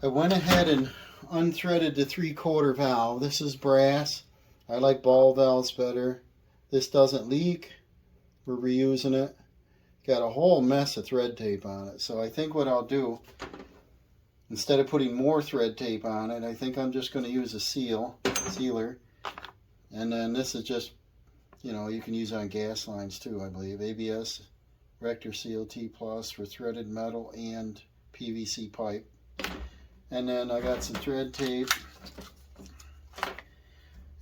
I went ahead and unthreaded the 3/4 valve. This is brass. I like ball valves better. This doesn't leak. We're reusing it. Got a whole mess of thread tape on it. So I think what I'll do, instead of putting more thread tape on it, I think I'm just going to use a sealer. And then this is just, you know, you can use on gas lines too, I believe. ABS Rector Seal T Plus for threaded metal and PVC pipe. And then I got some thread tape.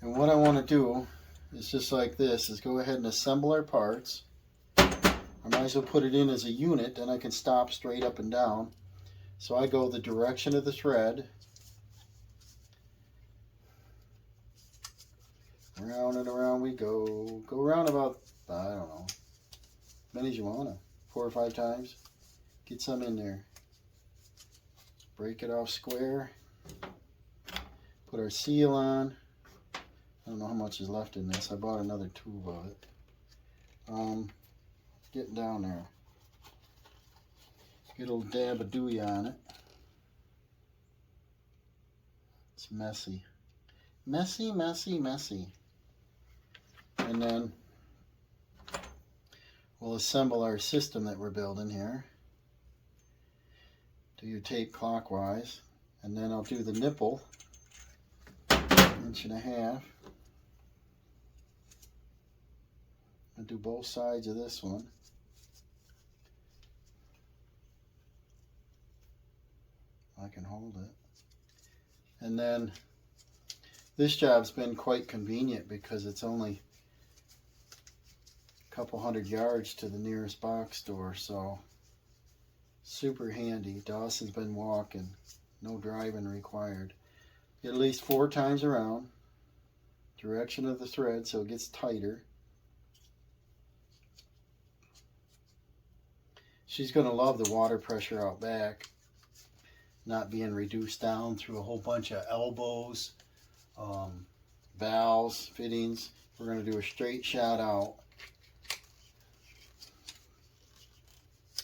And what I want to do is just like this, is go ahead and assemble our parts. I might as well put it in as a unit, then I can stop straight up and down. So I go the direction of the thread. Around and around we go. Go around about, I don't know, as many as you want to. 4 or 5 times. Get some in there. Break it off square. Put our seal on. I don't know how much is left in this. I bought another tube of it. Getting down there. Get a little dab of dewy on it. It's messy. Messy, messy, messy. And then we'll assemble our system that we're building here. Do your tape clockwise. And then I'll do the nipple. 1.5 inches. I'll do both sides of this one. I can hold it. And then this job's been quite convenient because it's only a couple 100 yards to the nearest box store, so super handy. Dawson's been walking, no driving required. Get at least 4 times around, direction of the thread so it gets tighter. She's going to love the water pressure out back, not being reduced down through a whole bunch of elbows, valves, fittings. We're going to do a straight shot out.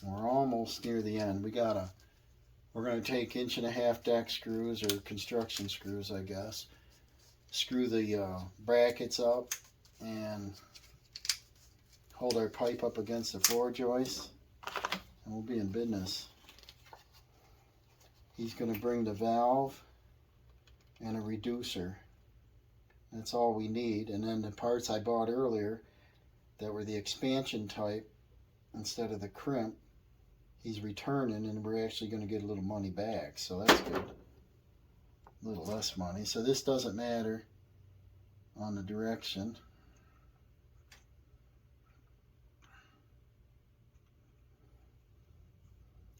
We're almost near the end. We're going to take 1.5 inch deck screws, or construction screws, I guess. Screw the brackets up and hold our pipe up against the floor joist. and we'll be in business. He's going to bring the valve and a reducer. That's all we need. And then the parts I bought earlier that were the expansion type instead of the crimp, he's returning, and we're actually going to get a little money back, so that's good. A little less money. So this doesn't matter on the direction.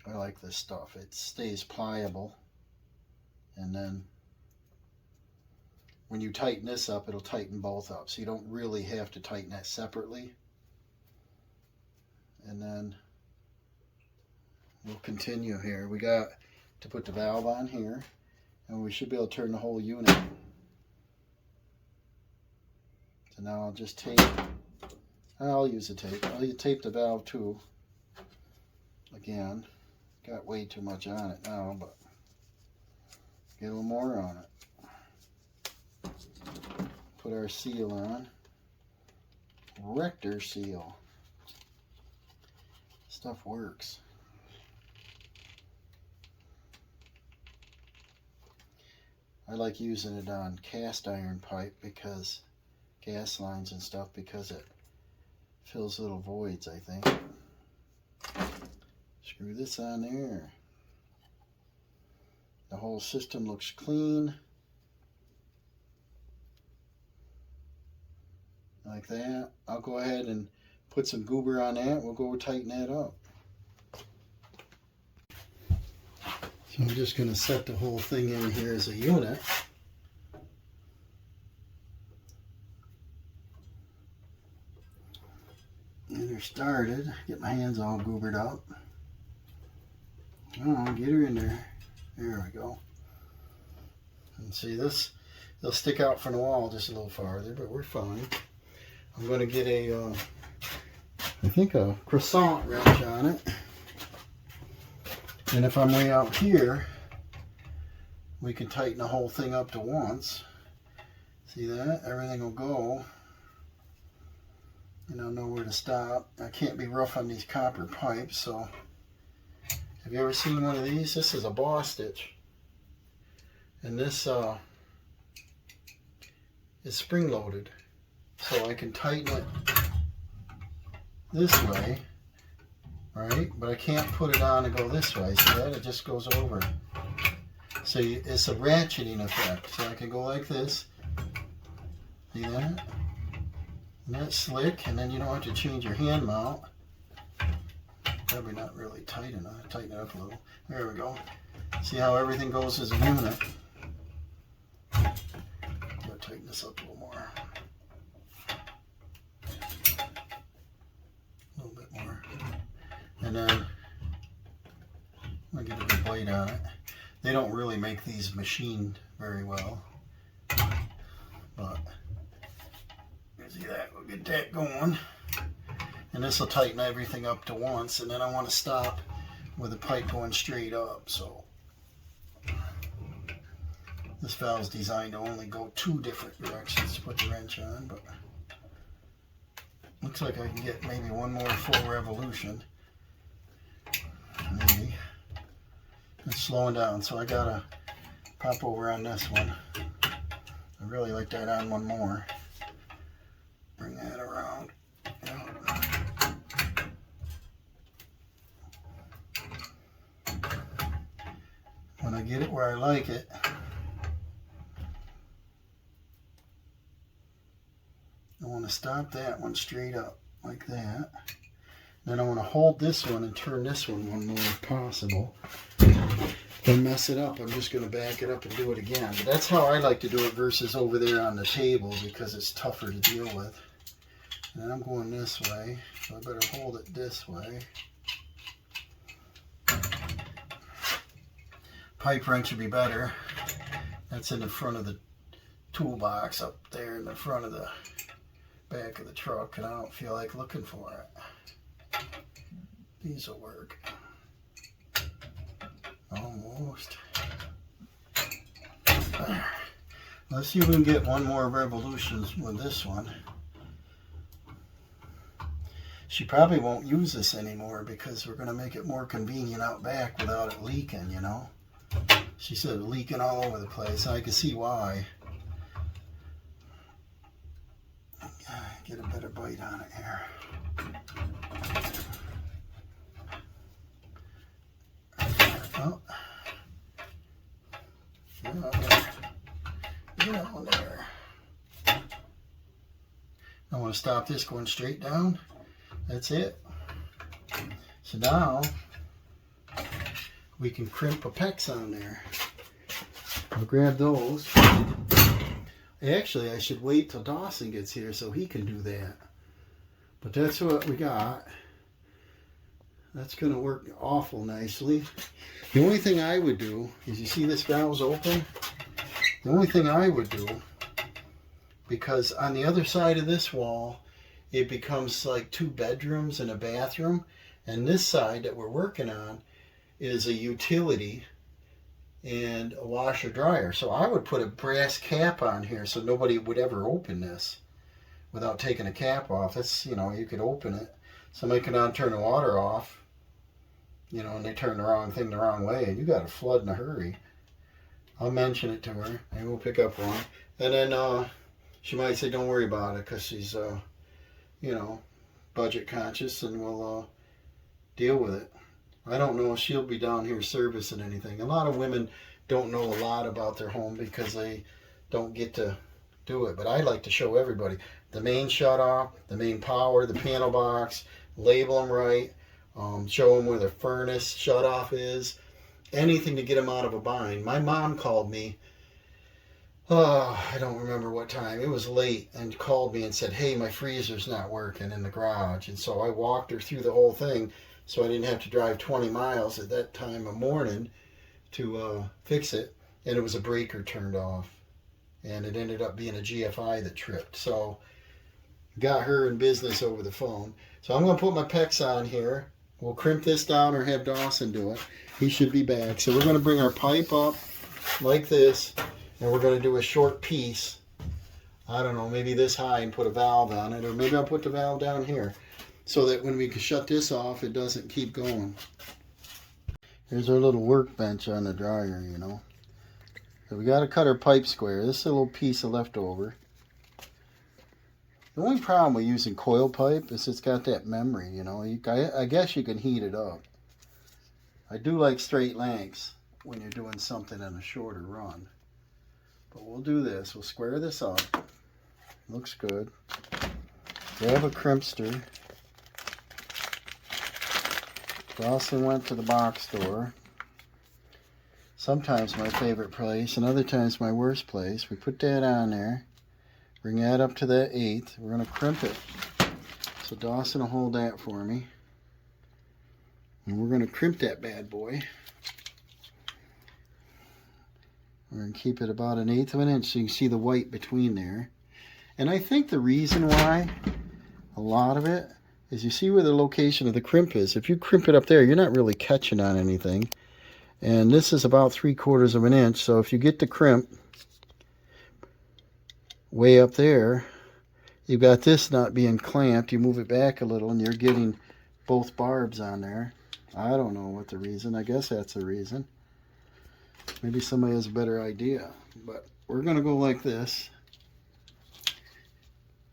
I like this stuff. It stays pliable, and then when you tighten this up, it'll tighten both up, so you don't really have to tighten that separately. And then we'll continue here. We got to put the valve on here, and we should be able to turn the whole unit. So now I'll just tape. I'll use the tape. I'll tape the valve too. Again, got way too much on it now, but get a little more on it. Put our seal on. Rector seal. Stuff works. I like using it on cast iron pipe because gas lines and stuff, because it fills little voids, I think. Screw this on there. The whole system looks clean. Like that. I'll go ahead and put some goober on that. We'll go tighten that up. So I'm just going to set the whole thing in here as a unit. Get her started. Get my hands all goobered up. Oh, get her in there. There we go. And see this, they'll stick out from the wall just a little farther, but we're fine. I'm going to get a, I think a croissant wrench on it. And if I'm way out here, we can tighten the whole thing up to once. See that? Everything will go. And I'll know where to stop. I can't be rough on these copper pipes, so. Have you ever seen one of these? This is a boss stitch. And this is spring loaded. So I can tighten it this way, right? But I can't put it on and go this way. See that? It just goes over. So it's a ratcheting effect. So I can go like this. See that? And that's slick, and then you don't have to change your hand mount. Probably not really tight enough. Tighten it up a little. There we go. See how everything goes as a unit? I'm going to tighten this up a little more. A little bit more. And then I'm going to get a big blade on it. They don't really make these machined very well. But, you see that? We'll get that going. And this will tighten everything up to once, and then I want to stop with the pipe going straight up. So this valve is designed to only go 2 different directions to put the wrench on, but looks like I can get maybe one more full revolution. Maybe. It's slowing down, so I gotta pop over on this one. I really like that on one more. Bring that around. Yeah. When I get it where I like it, I want to stop that one straight up like that. Then I want to hold this one and turn this one more if possible. Don't mess it up. I'm just going to back it up and do it again. But that's how I like to do it versus over there on the table, because it's tougher to deal with. And then I'm going this way, so I better hold it this way. Pipe wrench would be better. That's in the front of the toolbox up there in the front of the back of the truck, and I don't feel like looking for it. These will work. Almost. Let's see if we can get one more revolution with this one. She probably won't use this anymore because we're going to make it more convenient out back without it leaking, you know. She said leaking all over the place. I can see why. Get a better bite on it here. Oh. Get on there. I want to stop this going straight down. That's it. So now we can crimp a pecs on there. I'll grab those. Actually, I should wait till Dawson gets here so he can do that. But that's what we got. That's going to work awful nicely. The only thing I would do is, you see this valve's open? The only thing I would do, because on the other side of this wall, it becomes like 2 bedrooms and a bathroom. And this side that we're working on is a utility and a washer dryer. So I would put a brass cap on here so nobody would ever open this without taking a cap off. That's, you know, you could open it. Somebody can on turn the water off, you know, and they turn the wrong thing the wrong way, and you got to flood in a hurry. I'll mention it to her, and we'll pick up one. And then she might say, don't worry about it, because she's, you know, budget conscious, and we'll deal with it. I don't know if she'll be down here servicing anything. A lot of women don't know a lot about their home because they don't get to do it. But I like to show everybody the main shutoff, the main power, the panel box, label them right, show them where the furnace shutoff is, anything to get them out of a bind. My mom called me, I don't remember what time, it was late, and called me and said, hey, my freezer's not working in the garage. And so I walked her through the whole thing so I didn't have to drive 20 miles at that time of morning to fix it. And it was a breaker turned off. And it ended up being a GFI that tripped. So got her in business over the phone. So I'm going to put my pecs on here. We'll crimp this down or have Dawson do it. He should be back. So we're going to bring our pipe up like this. And we're going to do a short piece. I don't know, maybe this high, and put a valve on it. Or maybe I'll put the valve down here, so that when we can shut this off, it doesn't keep going. Here's our little workbench on the dryer, you know. So we got to cut our pipe square. This is a little piece of leftover. The only problem with using coil pipe is it's got that memory, you know. I guess you can heat it up. I do like straight lengths when you're doing something in a shorter run. But we'll do this. We'll square this up. Looks good. Grab a crimpster. Dawson went to the box store. Sometimes my favorite place, and other times my worst place. We put that on there. Bring that up to that 1/8. We're going to crimp it. So Dawson will hold that for me. And we're going to crimp that bad boy. We're going to keep it about 1/8 of an inch so you can see the white between there. And I think the reason why, a lot of it, is you see where the location of the crimp is. If you crimp it up there, you're not really catching on anything. And this is about 3/4 of an inch. So if you get the crimp way up there, you've got this not being clamped. You move it back a little and you're getting both barbs on there. I don't know what the reason. I guess that's the reason. Maybe somebody has a better idea. But we're going to go like this.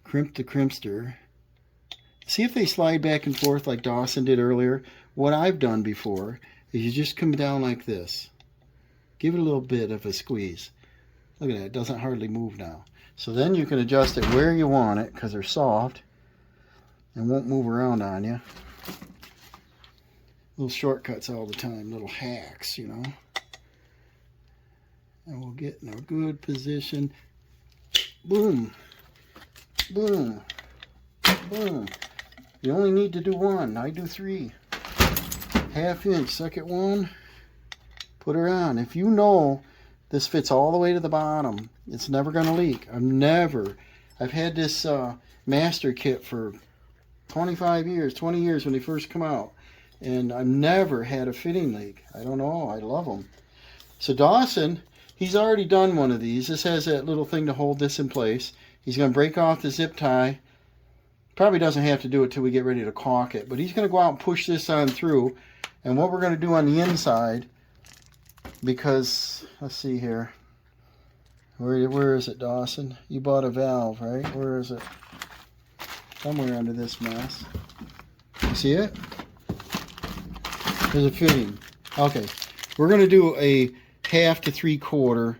Crimp the crimpster. See if they slide back and forth like Dawson did earlier. What I've done before is you just come down like this. Give it a little bit of a squeeze. Look at that. It doesn't hardly move now. So then you can adjust it where you want it because they're soft and won't move around on you. Little shortcuts all the time. Little hacks, you know. And we'll get in a good position. Boom. Boom. Boom. You only need to do one. I do 3. 1/2 inch. Second one. Put her on. If you know this fits all the way to the bottom, it's never going to leak. I've had this master kit for 25 years, 20 years when they first come out. And I've never had a fitting leak. I don't know. I love them. So Dawson, he's already done one of these. This has that little thing to hold this in place. He's going to break off the zip tie Probably doesn't have to do it till we get ready to caulk it, but he's going to go out and push this on through. And what we're going to do on the inside, because, let's see here. Where is it, Dawson? You bought a valve, right? Where is it? Somewhere under this mess. You see it? There's a fitting. Okay. We're going to do a 1/2 to 3/4.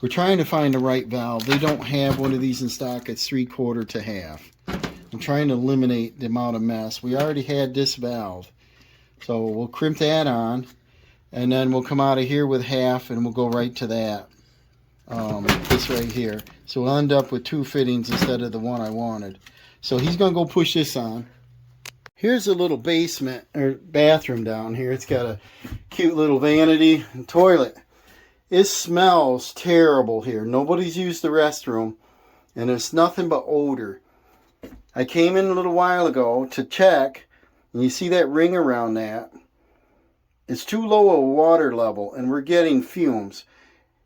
We're trying to find the right valve. They don't have one of these in stock. It's 3/4 to 1/2. I'm trying to eliminate the amount of mess. We already had this valve. So we'll crimp that on. And then we'll come out of here with 1/2 and we'll go right to that. This right here. So we'll end up with 2 fittings instead of the one I wanted. So he's going to go push this on. Here's a little basement or bathroom down here. It's got a cute little vanity and toilet. It smells terrible here. Nobody's used the restroom and it's nothing but odor. I came in a little while ago to check, and you see that ring around that. It's too low a water level and we're getting fumes.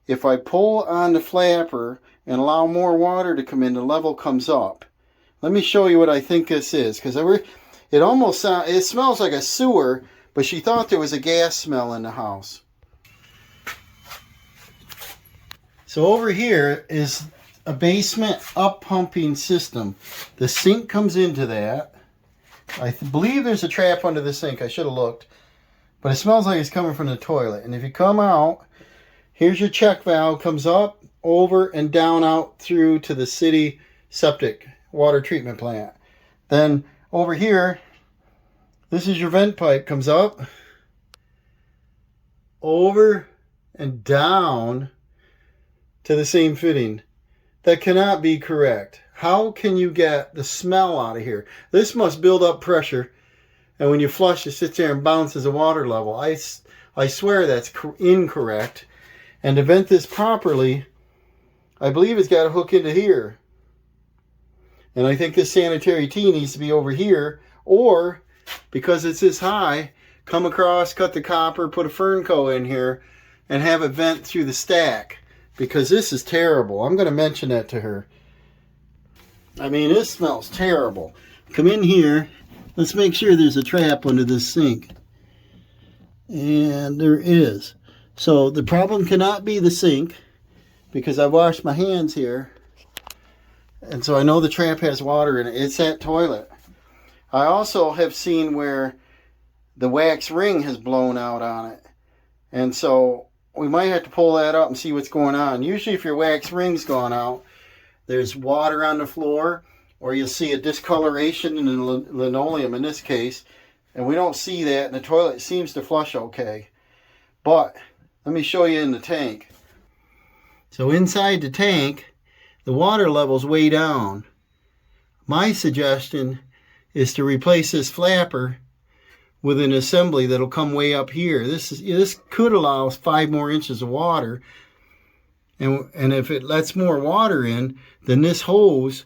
If I pull on the flapper and allow more water to come in, the level comes up. Let me show you what I think this is, because it almost sounds, it smells like a sewer, but she thought there was a gas smell in the house. So over here is a basement up pumping system. The sink comes into that. I believe there's a trap under the sink. I should have looked. But it smells like it's coming from the toilet. And if you come out, here's your check valve. Comes up, over, and down out through to the city septic water treatment plant. Then over here, this is your vent pipe. Comes up, over, and down to the same fitting. That cannot be correct. How can you get the smell out of here? This must build up pressure, and when you flush, it sits there and bounces a water level. I swear that's incorrect. And to vent this properly, I believe it's got to hook into here. And I think this sanitary tee needs to be over here, or because it's this high, come across, cut the copper, put a Fernco in here, and have it vent through the stack. Because this is terrible. I'm going to mention that to her. I mean, this smells terrible. Come in here. Let's make sure there's a trap under this sink. And there is. So the problem cannot be the sink, because I washed my hands here. And so I know the trap has water in it. It's that toilet. I also have seen where the wax ring has blown out on it. And so we might have to pull that up and see what's going on. Usually if your wax ring's gone out, there's water on the floor, or you'll see a discoloration in the linoleum in this case, and we don't see that, and the toilet seems to flush okay. But let me show you in the tank. So inside the tank, the water level's way down. My suggestion is to replace this flapper with an assembly that'll come way up here. This could allow 5 more inches of water, and if it lets more water in, then this hose,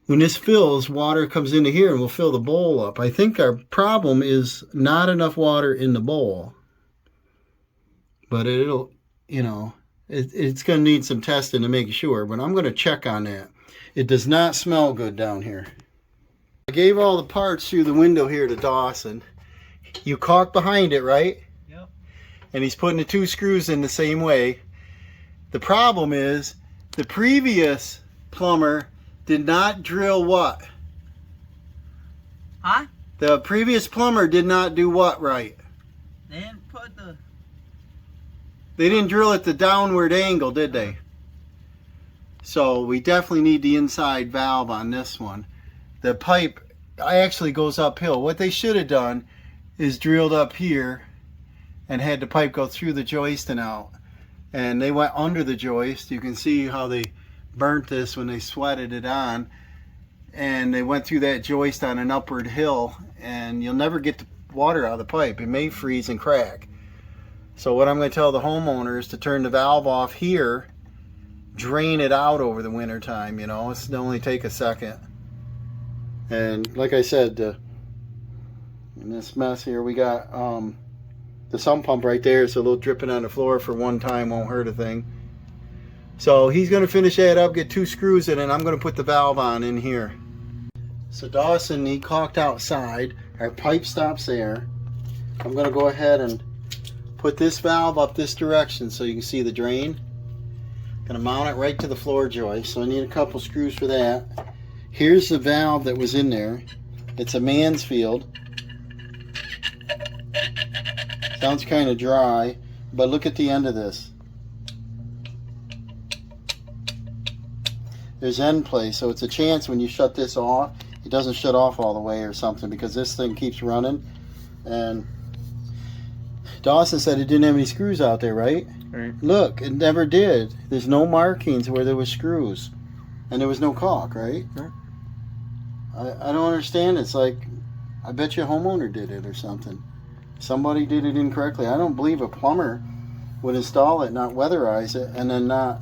when this fills, water comes into here and will fill the bowl up. I think our problem is not enough water in the bowl, but it'll, you know, it's going to need some testing to make sure, but I'm going to check on that. It does not smell good down here. I gave all the parts through the window here to Dawson. You caulk behind it, right? Yep. And he's putting the 2 screws in the same way. The problem is the previous plumber did not drill what? Huh? The previous plumber did not do what right? They didn't put the... They didn't drill at the downward angle, did they? So we definitely need the inside valve on this one. The pipe actually goes uphill. What they should have done is drilled up here and had the pipe go through the joist and out. And they went under the joist. You can see how they burnt this when they sweated it on. And they went through that joist on an upward hill, and you'll never get the water out of the pipe. It may freeze and crack. So what I'm going to tell the homeowner is to turn the valve off here, drain it out over the winter time. You know, it's only take a second. And like I said, in this mess here, we got the sump pump right there, so a little dripping on the floor for one time won't hurt a thing. So he's going to finish that up, get 2 screws in, and I'm going to put the valve on in here. So Dawson, he caulked outside. Our pipe stops there. I'm going to go ahead and put this valve up this direction so you can see the drain. Going to mount it right to the floor joist. So I need a couple screws for that. Here's the valve that was in there. It's a Mansfield. Sounds kind of dry, but look at the end of this. There's end play, so it's a chance when you shut this off, it doesn't shut off all the way or something, because this thing keeps running. And Dawson said it didn't have any screws out there, right? Right. Look, it never did. There's no markings where there was screws, and there was no caulk, right? No. I don't understand. It's like, I bet you a homeowner did it or something. Somebody did it incorrectly. I don't believe a plumber would install it, not weatherize it, and then not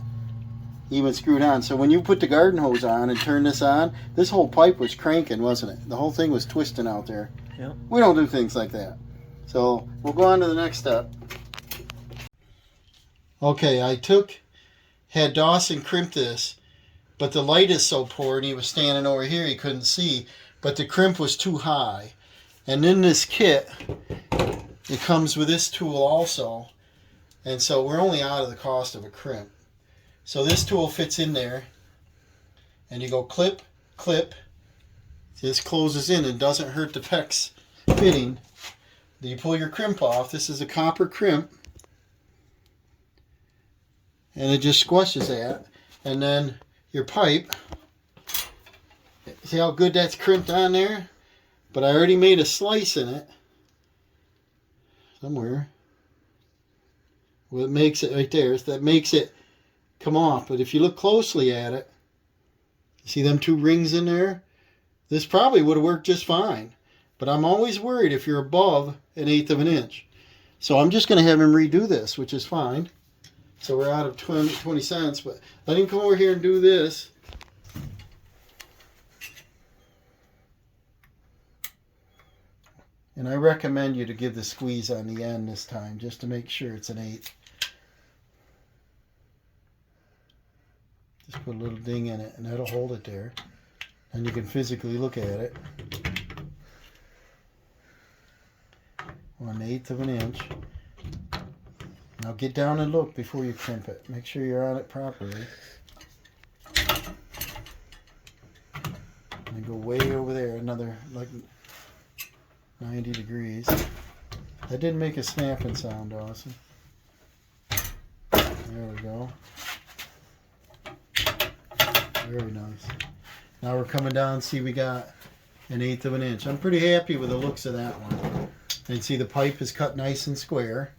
even screw it on. So when you put the garden hose on and turn this on, this whole pipe was cranking, wasn't it? The whole thing was twisting out there. Yep. We don't do things like that. So we'll go on to the next step. Okay, had Dawson crimp this, but the light is so poor, and he was standing over here, he couldn't see, but the crimp was too high. And in this kit, it comes with this tool also, and so we're only out of the cost of a crimp. So this tool fits in there, and you go clip, clip. This closes in and doesn't hurt the PEX fitting. Then you pull your crimp off. This is a copper crimp, and it just squashes that. And then your pipe, see how good that's crimped on there? But I already made a slice in it somewhere. Well, it makes it right there. That makes it come off. But if you look closely at it, see them two rings in there? This probably would have worked just fine. But I'm always worried if you're above 1/8 of an inch. So I'm just going to have him redo this, which is fine. So we're out of 20 cents. But let him come over here and do this. And I recommend you to give the squeeze on the end this time, just to make sure it's 1/8. Just put a little ding in it, and that'll hold it there. And you can physically look at it. 1/8 of an inch. Now get down and look before you crimp it. Make sure you're on it properly. And go way over there, another like 90 degrees. That didn't make a snapping sound, Dawson. There we go. Very nice. Now we're coming down, see we got 1/8 of an inch. I'm pretty happy with the looks of that one. And see the pipe is cut nice and square.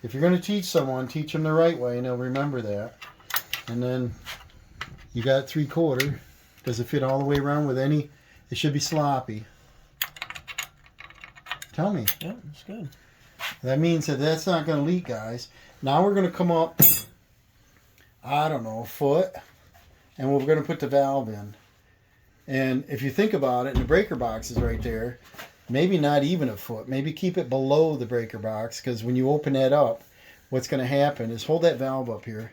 If you're going to teach someone, teach them the right way and they'll remember that. And then you got 3/4. Does it fit all the way around with any? It should be sloppy. Tell me. Yeah, it's good. That means that that's not going to leak, guys. Now we're going to come up, I don't know, a foot, and we're going to put the valve in. And if you think about it, and the breaker box is right there, maybe not even a foot. Maybe keep it below the breaker box, because when you open that up, what's going to happen is hold that valve up here.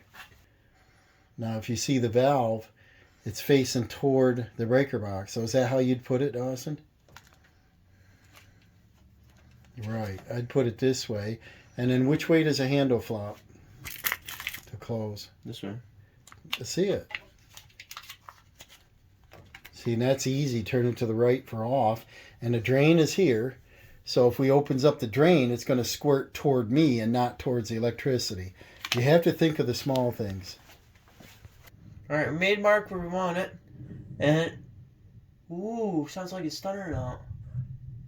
Now, if you see the valve, it's facing toward the breaker box. So is that how you'd put it, Dawson? Right, I'd put it this way. And then which way does a handle flop to close? This way. See it. See, and that's easy. Turn it to the right for off. And the drain is here. So if we opens up the drain, it's going to squirt toward me and not towards the electricity. You have to think of the small things. Alright, we made mark where we want it. And, ooh, sounds like it's thundering out.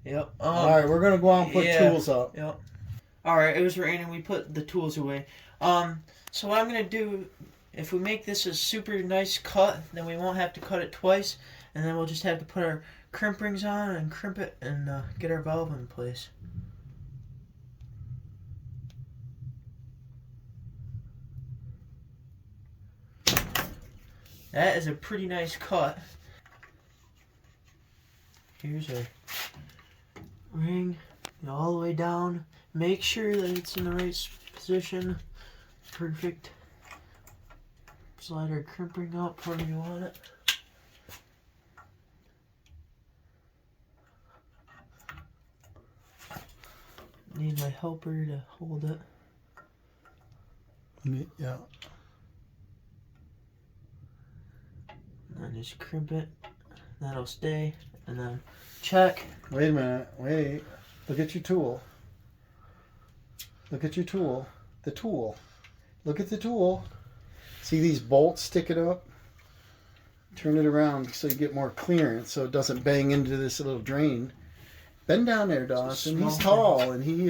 Yep. Alright, we're going to go out and put tools up. Yep. Alright, it was raining. We put the tools away. So what I'm going to do, if we make this a super nice cut, then we won't have to cut it twice. And then we'll just have to put our crimp rings on and crimp it and get our valve in place. That is a pretty nice cut. Here's our ring, go all the way down. Make sure that it's in the right position. Perfect. Slide our crimp ring up where you want it. Need my helper to hold it. Yeah. And just crimp it. That'll stay. And then check. Wait a minute. Wait. Look at your tool. Look at your tool. The tool. Look at the tool. See these bolts sticking up? Turn it around so you get more clearance so it doesn't bang into this little drain. Bend down there, Dawson. He's tall and he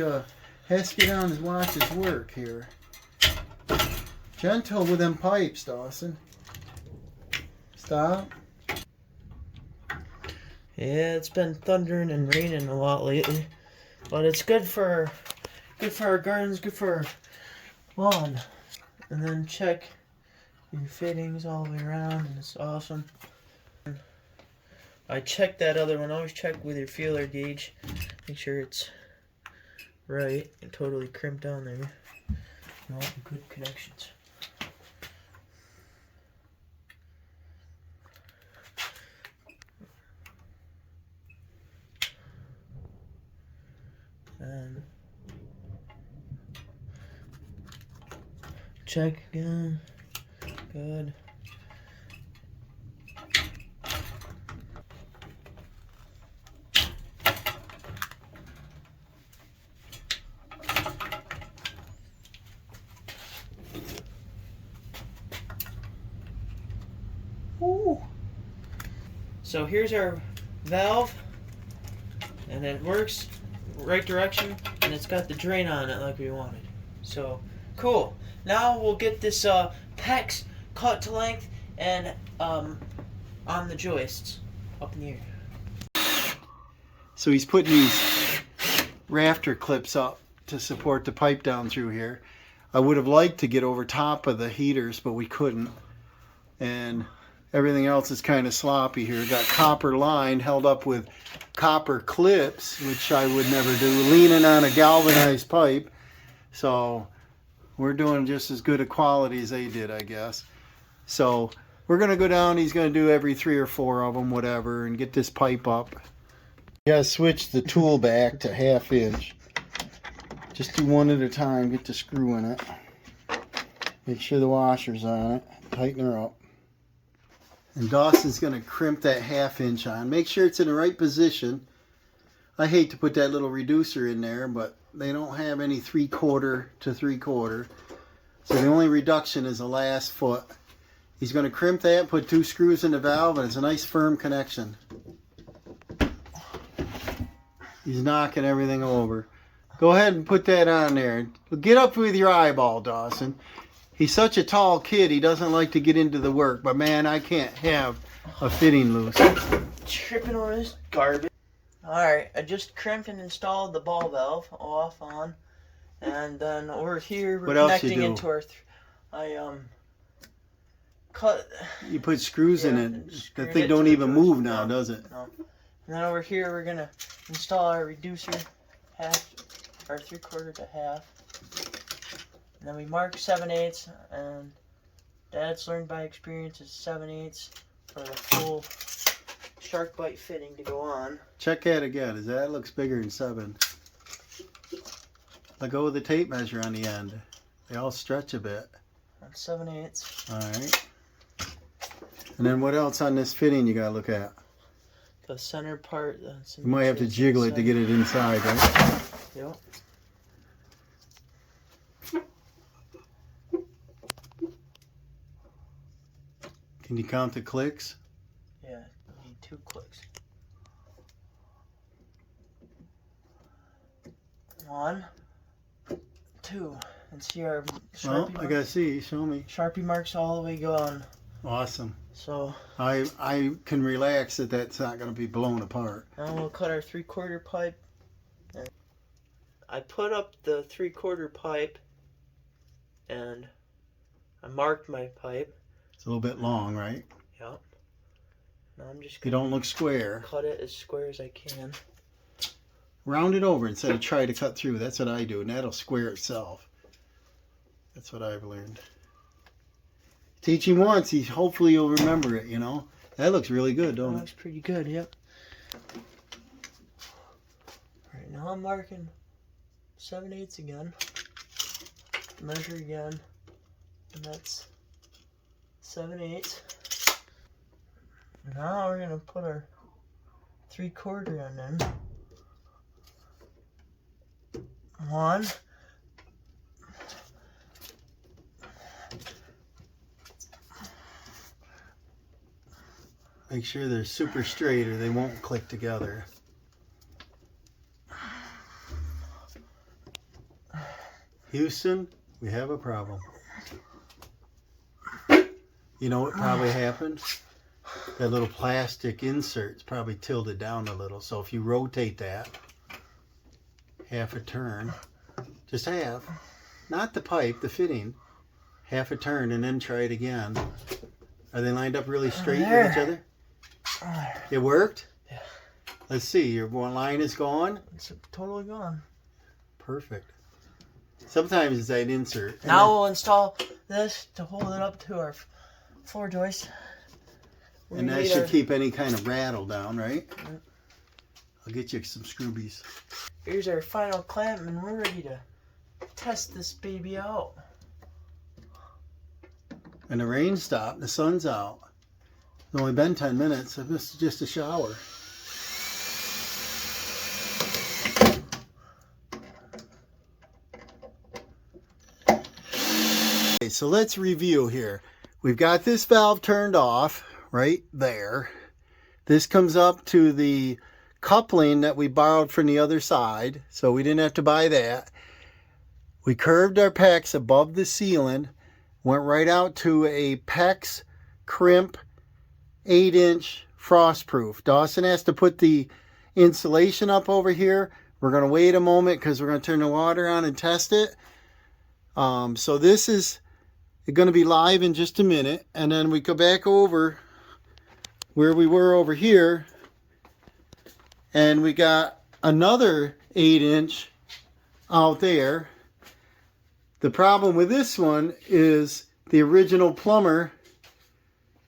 has to get down and watch his work here. Gentle with them pipes, Dawson. Stop. Yeah, it's been thundering and raining a lot lately, but it's good for our gardens, good for our lawn. And then check your fittings all the way around, and it's awesome. I checked that other one. Always check with your feeler gauge, make sure it's right and totally crimped down there. You want good connections. And check again. Good. Ooh. So here's our valve, and it works right direction, and it's got the drain on it like we wanted. So cool. Now we'll get this pecs cut to length and on the joists up in the air. So he's putting these rafter clips up to support the pipe down through here. I would have liked to get over top of the heaters, but we couldn't. And everything else is kind of sloppy here. Got copper line held up with copper clips, which I would never do, leaning on a galvanized pipe. So we're doing just as good a quality as they did, I guess. So we're going to go down. He's going to do every 3 or 4 of them, whatever, and get this pipe up. You got to switch the tool back to 1/2 inch. Just do one at a time. Get the screw in it. Make sure the washer's on it. Tighten her up. And Dawson's going to crimp that 1/2 inch on. Make sure it's in the right position. I hate to put that little reducer in there, but they don't have any 3/4 to 3/4. So the only reduction is the last foot. He's going to crimp that, put 2 screws in the valve, and it's a nice firm connection. He's knocking everything over. Go ahead and put that on there. Get up with your eyeball, Dawson. He's such a tall kid, he doesn't like to get into the work. But man, I can't have a fitting loose. Tripping on this garbage. Alright, I just crimped and installed the ball valve off on. And then over here we're connecting into our cut. You put screws in it. That thing don't even move now, does it? No. And then over here we're gonna install our reducer, our 3/4 to 1/2. And then we mark 7/8, and Dad's learned by experience is 7/8 for the full shark bite fitting to go on. Check that again. That looks bigger than 7. Let go of the tape measure on the end. They all stretch a bit. That's 7/8. Alright. And then what else on this fitting you gotta look at? The center part. You might have to jiggle it to get it inside, right? Yep. Can you count the clicks? Yeah, you need 2 clicks. 1, 2, and see our Sharpie I gotta see. Show me. Sharpie marks all the way going. Awesome. So I can relax that that's not gonna be blown apart. now we'll cut our 3/4 pipe. And I put up the 3/4 pipe, and I marked my pipe. It's a little bit long, right? Yep. Now I'm just You gonna don't look square. cut it as square as I can. Round it over instead of try to cut through. That's what I do, and that'll square itself. That's what I've learned. Teach him once, hopefully he'll remember it, you know. That looks really good, don't That it? looks pretty good, yep. Alright, now I'm marking 7/8 again. Measure again. And that's 7/8. Now we're gonna put our 3/4 in. 1. Make sure they're super straight or they won't click together. Houston, we have a problem. You know what probably happened? That little plastic insert's probably tilted down a little. So if you rotate that half a turn, just half, not the pipe, the fitting, half a turn, and then try it again. Are they lined up really straight with each other? It worked? Yeah. Let's see, your one line is gone? It's totally gone. Perfect. Sometimes it's that insert. Now we'll install this to hold it up to our floor joist. And that should keep any kind of rattle down, right? Yeah. I'll get you some scroobies. Here's our final clamp, and we're ready to test this baby out. And the rain stopped, the sun's out. It's only been 10 minutes. This is just a shower. Okay, so let's review here. We've got this valve turned off right there. This comes up to the coupling that we borrowed from the other side, so we didn't have to buy that. We curved our PEX above the ceiling, went right out to a PEX crimp 8-inch Frostproof. Dawson has to put the insulation up over here. We're going to wait a moment because we're going to turn the water on and test it. So this is going to be live in just a minute, and then we go back over where we were over here, and we got another 8-inch out there. The problem with this one is the original plumber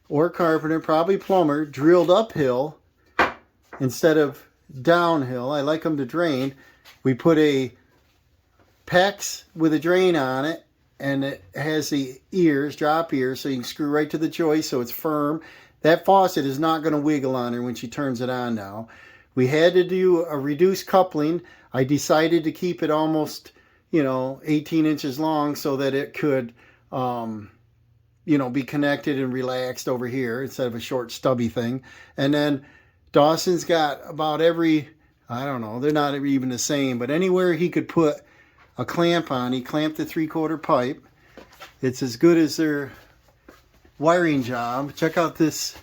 or carpenter, probably plumber, drilled uphill instead of downhill. I like them to drain. We put a PEX with a drain on it, and it has the ears, drop ears, so you can screw right to the joist so it's firm. That faucet is not going to wiggle on her when she turns it on now. We had to do a reduced coupling. I decided to keep it almost, 18 inches long so that it could, be connected and relaxed over here instead of a short stubby thing. And then Dawson's got about every, I don't know, they're not even the same, but anywhere he could put a clamp on, he clamped the 3/4 pipe. It's as good as their wiring job. Check out this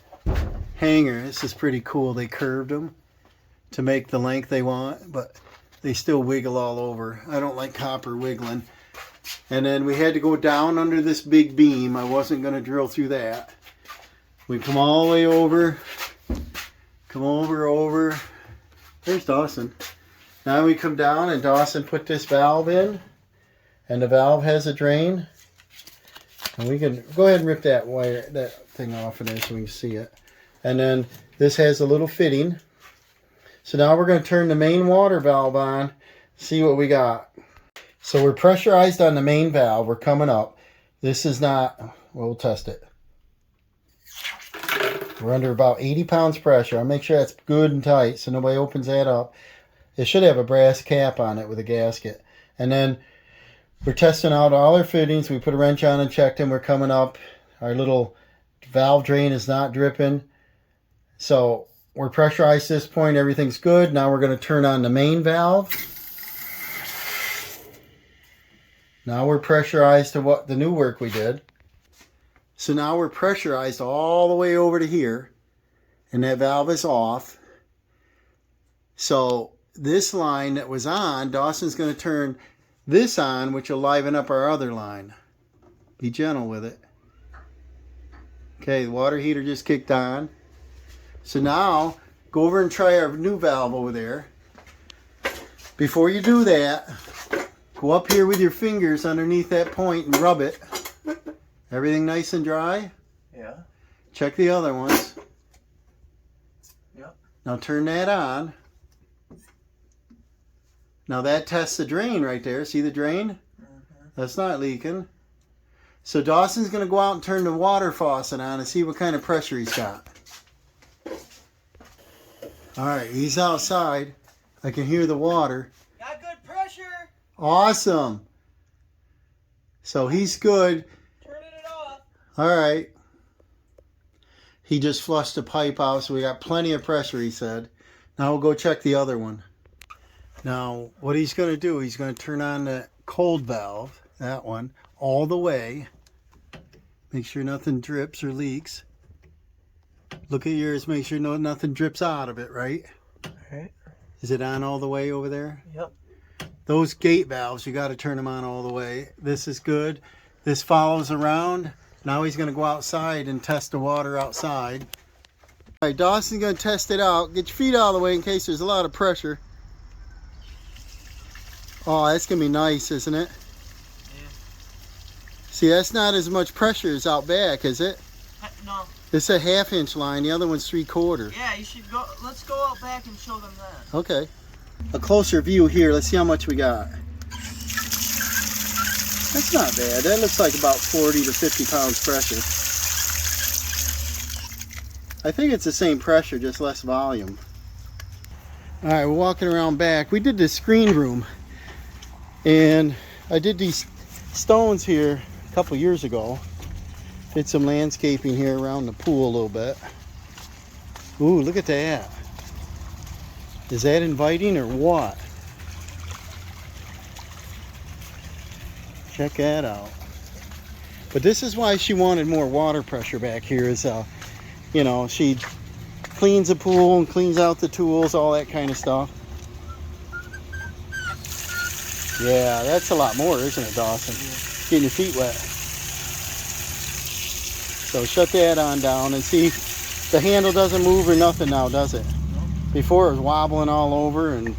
hanger. This is pretty cool. They curved them to make the length they want, but they still wiggle all over. I don't like copper wiggling. And then we had to go down under this big beam. I wasn't going to drill through that. We come all the way over. Come over. There's Dawson. Now we come down, and Dawson put this valve in, and the valve has a drain. And we can go ahead and rip that wire, that thing off of there so we can see it. And then this has a little fitting. So now we're going to turn the main water valve on, see what we got. So we're pressurized on the main valve. We're coming up. This is not, we'll test it. We're under about 80 pounds pressure. I'll make sure that's good and tight so nobody opens that up. It should have a brass cap on it with a gasket. And then we're testing out all our fittings. We put a wrench on and checked them. We're coming up. Our little valve drain is not dripping. So we're pressurized at this point. Everything's good. Now we're going to turn on the main valve. Now we're pressurized to what the new work we did. So now we're pressurized all the way over to here. And that valve is off. So this line that was on, Dawson's going to turn this on, which will liven up our other line. Be gentle with it. Okay, the water heater just kicked on. So now, go over and try our new valve over there. Before you do that, go up here with your fingers underneath that point and rub it. Everything nice and dry? Yeah. Check the other ones. Yep. Now turn that on. Now that tests the drain right there. See the drain? That's not leaking. So Dawson's going to go out and turn the water faucet on and see what kind of pressure he's got. Alright, he's outside. I can hear the water. Got good pressure. Awesome. So he's good. Turning it off. Alright. He just flushed the pipe out, so we got plenty of pressure, he said. Now we'll go check the other one. Now, what he's going to do, he's going to turn on the cold valve, that one, all the way. Make sure nothing drips or leaks. Look at yours, make sure nothing drips out of it, right? Alright. Is it on all the way over there? Yep. Those gate valves, you got to turn them on all the way. This is good. This follows around. Now he's going to go outside and test the water outside. All right, Dawson's going to test it out. Get your feet out of the way in case there's a lot of pressure. Oh, that's going to be nice, isn't it? Yeah. See, that's not as much pressure as out back, is it? No. This is a 1/2 inch line. The other one's 3/4. Yeah, you should go. Let's go out back and show them that. Okay. A closer view here. Let's see how much we got. That's not bad. That looks like about 40 to 50 pounds pressure. I think it's the same pressure, just less volume. All right, we're walking around back. We did this screen room, and I did these stones here a couple years ago. Did some landscaping here around the pool a little bit. Ooh, look at that. Is that inviting or what? Check that out. But this is why she wanted more water pressure back here, is you know, she cleans the pool and cleans out the tools, all that kind of stuff. Yeah, that's a lot more, isn't it, Dawson? Yeah. Getting your feet wet. So shut that on down and see, the handle doesn't move or nothing now, does it? No. Before it was wobbling all over, and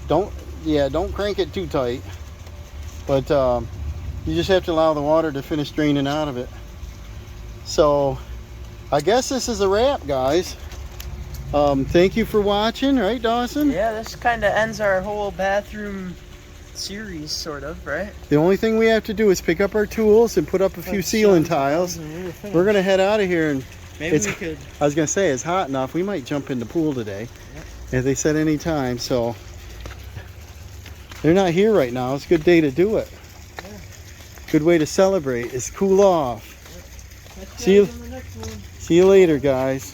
don't crank it too tight. But you just have to allow the water to finish draining out of it. So I guess this is a wrap, guys. Thank you for watching, right, Dawson? Yeah, this kind of ends our whole bathroom series, sort of, right? The only thing we have to do is pick up our tools and put up a few ceiling tiles. We're gonna head out of here, and maybe we could. I was gonna say, it's hot enough. We might jump in the pool today, as they said, any time. So they're not here right now. It's a good day to do it. Yeah. Good way to celebrate is cool off. Yeah. See you later, guys.